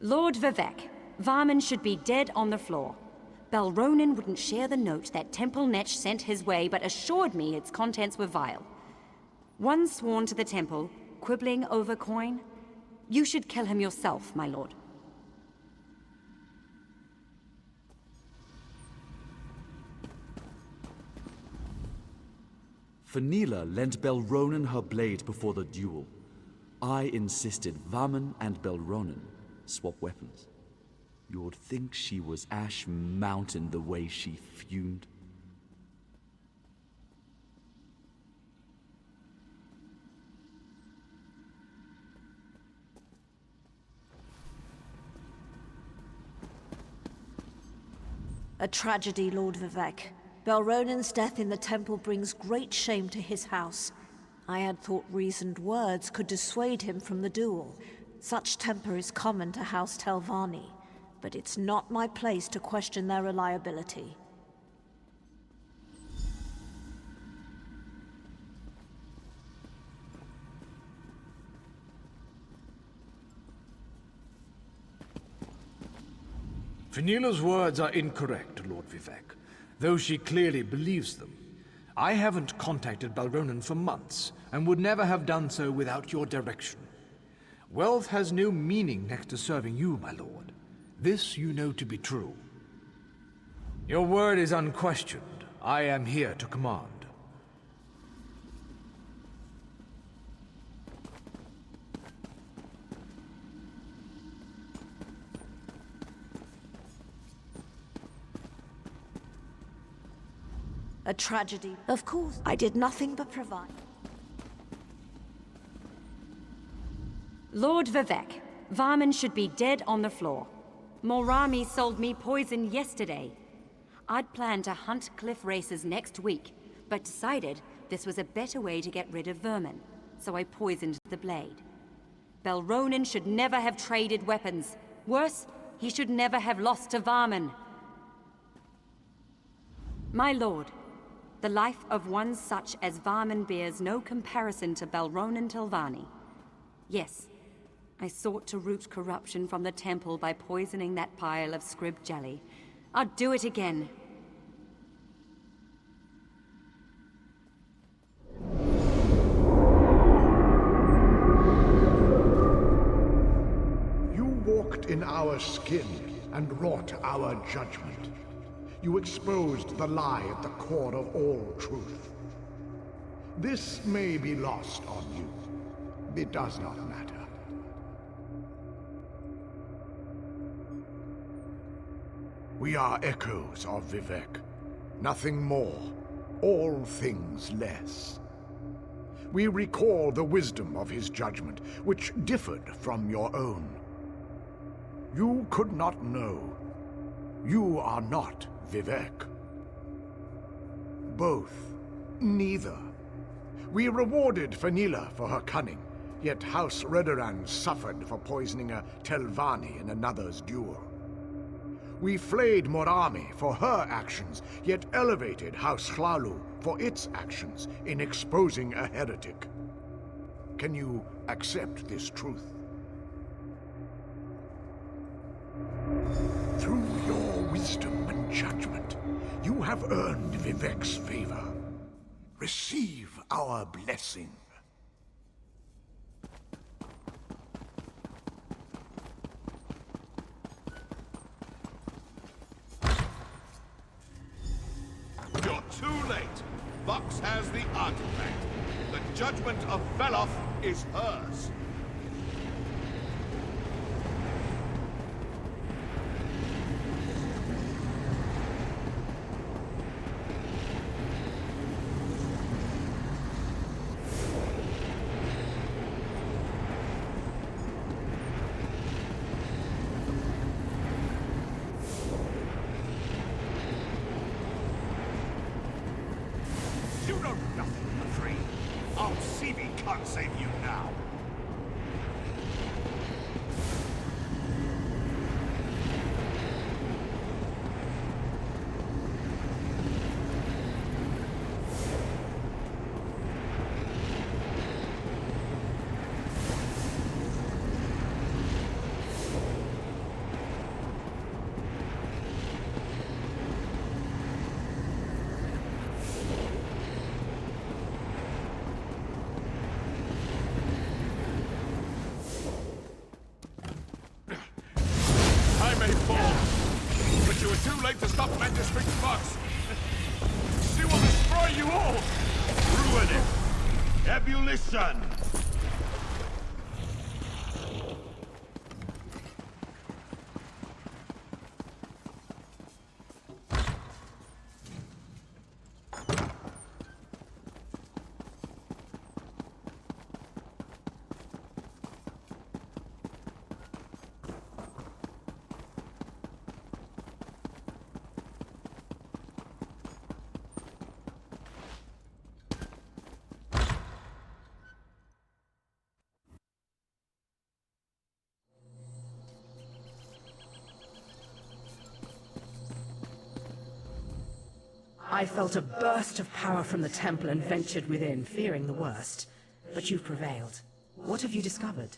Lord Vivek, Varman should be dead on the floor. Belronen wouldn't share the note that Temple Netch sent his way, but assured me its contents were vile. One sworn to the temple, quibbling over coin. You should kill him yourself, my lord. Fenila lent Belronen her blade before the duel. I insisted Varman and Belronen swap weapons. You'd think she was Ash Mountain the way she fumed. A tragedy, Lord Vivek. Belronen's death in the temple brings great shame to his house. I had thought reasoned words could dissuade him from the duel. Such temper is common to House Telvanni, but it's not my place to question their reliability. Fenila's words are incorrect, Lord Vivek, though she clearly believes them. I haven't contacted Belronen for months, and would never have done so without your direction. Wealth has no meaning next to serving you, my lord. This you know to be true. Your word is unquestioned. I am here to command. A tragedy. Of course, I did nothing but provide. Lord Vivek, Varman should be dead on the floor. Morami sold me poison yesterday. I'd planned to hunt cliff racers next week, but decided this was a better way to get rid of vermin, so I poisoned the blade. Belronen should never have traded weapons. Worse, he should never have lost to Varman. My lord, the life of one such as Varman bears no comparison to Belronen Tilvani. Yes, I sought to root corruption from the temple by poisoning that pile of scrib jelly. I'd do it again. You walked in our skin and wrought our judgment. You exposed the lie at the core of all truth. This may be lost on you. It does not matter. We are echoes of Vivek. Nothing more, all things less. We recall the wisdom of his judgment, which differed from your own. You could not know. You are not Vivek. Both. Neither. We rewarded Fenila for her cunning, yet House Redoran suffered for poisoning a Telvanni in another's duel. We flayed Morami for her actions, yet elevated House Hlalu for its actions in exposing a heretic. Can you accept this truth? Through your wisdom and judgment, you have earned Vivek's favor. Receive our blessing. You're too late. Vox has the artifact. The judgment of Veloth is hers. You know nothing, Afraid. Our CV can't save you now. But you were too late to stop Magistrate Fox. She will destroy you all! Ruin it! Ebullition! I felt a burst of power from the temple and ventured within, fearing the worst. But you've prevailed. What have you discovered?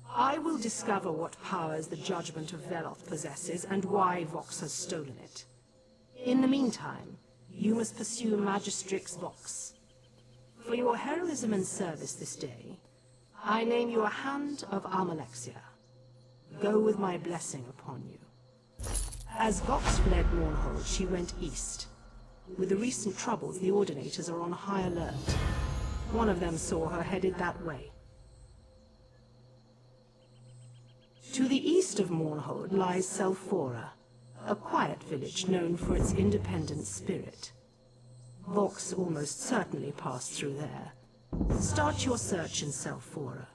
I will discover what powers the judgment of Veloth possesses and why Vox has stolen it. In the meantime, you must pursue Magistrix Vox. For your heroism and service this day, I name you a Hand of Amalexia. Go with my blessing upon you. As Vox fled Mournhold, she went east. With the recent troubles, the Ordinators are on high alert. One of them saw her headed that way. To the east of Mournhold lies Selphora, A quiet village known for its independent spirit. Vox almost certainly passed through there. Start your search in Selfora.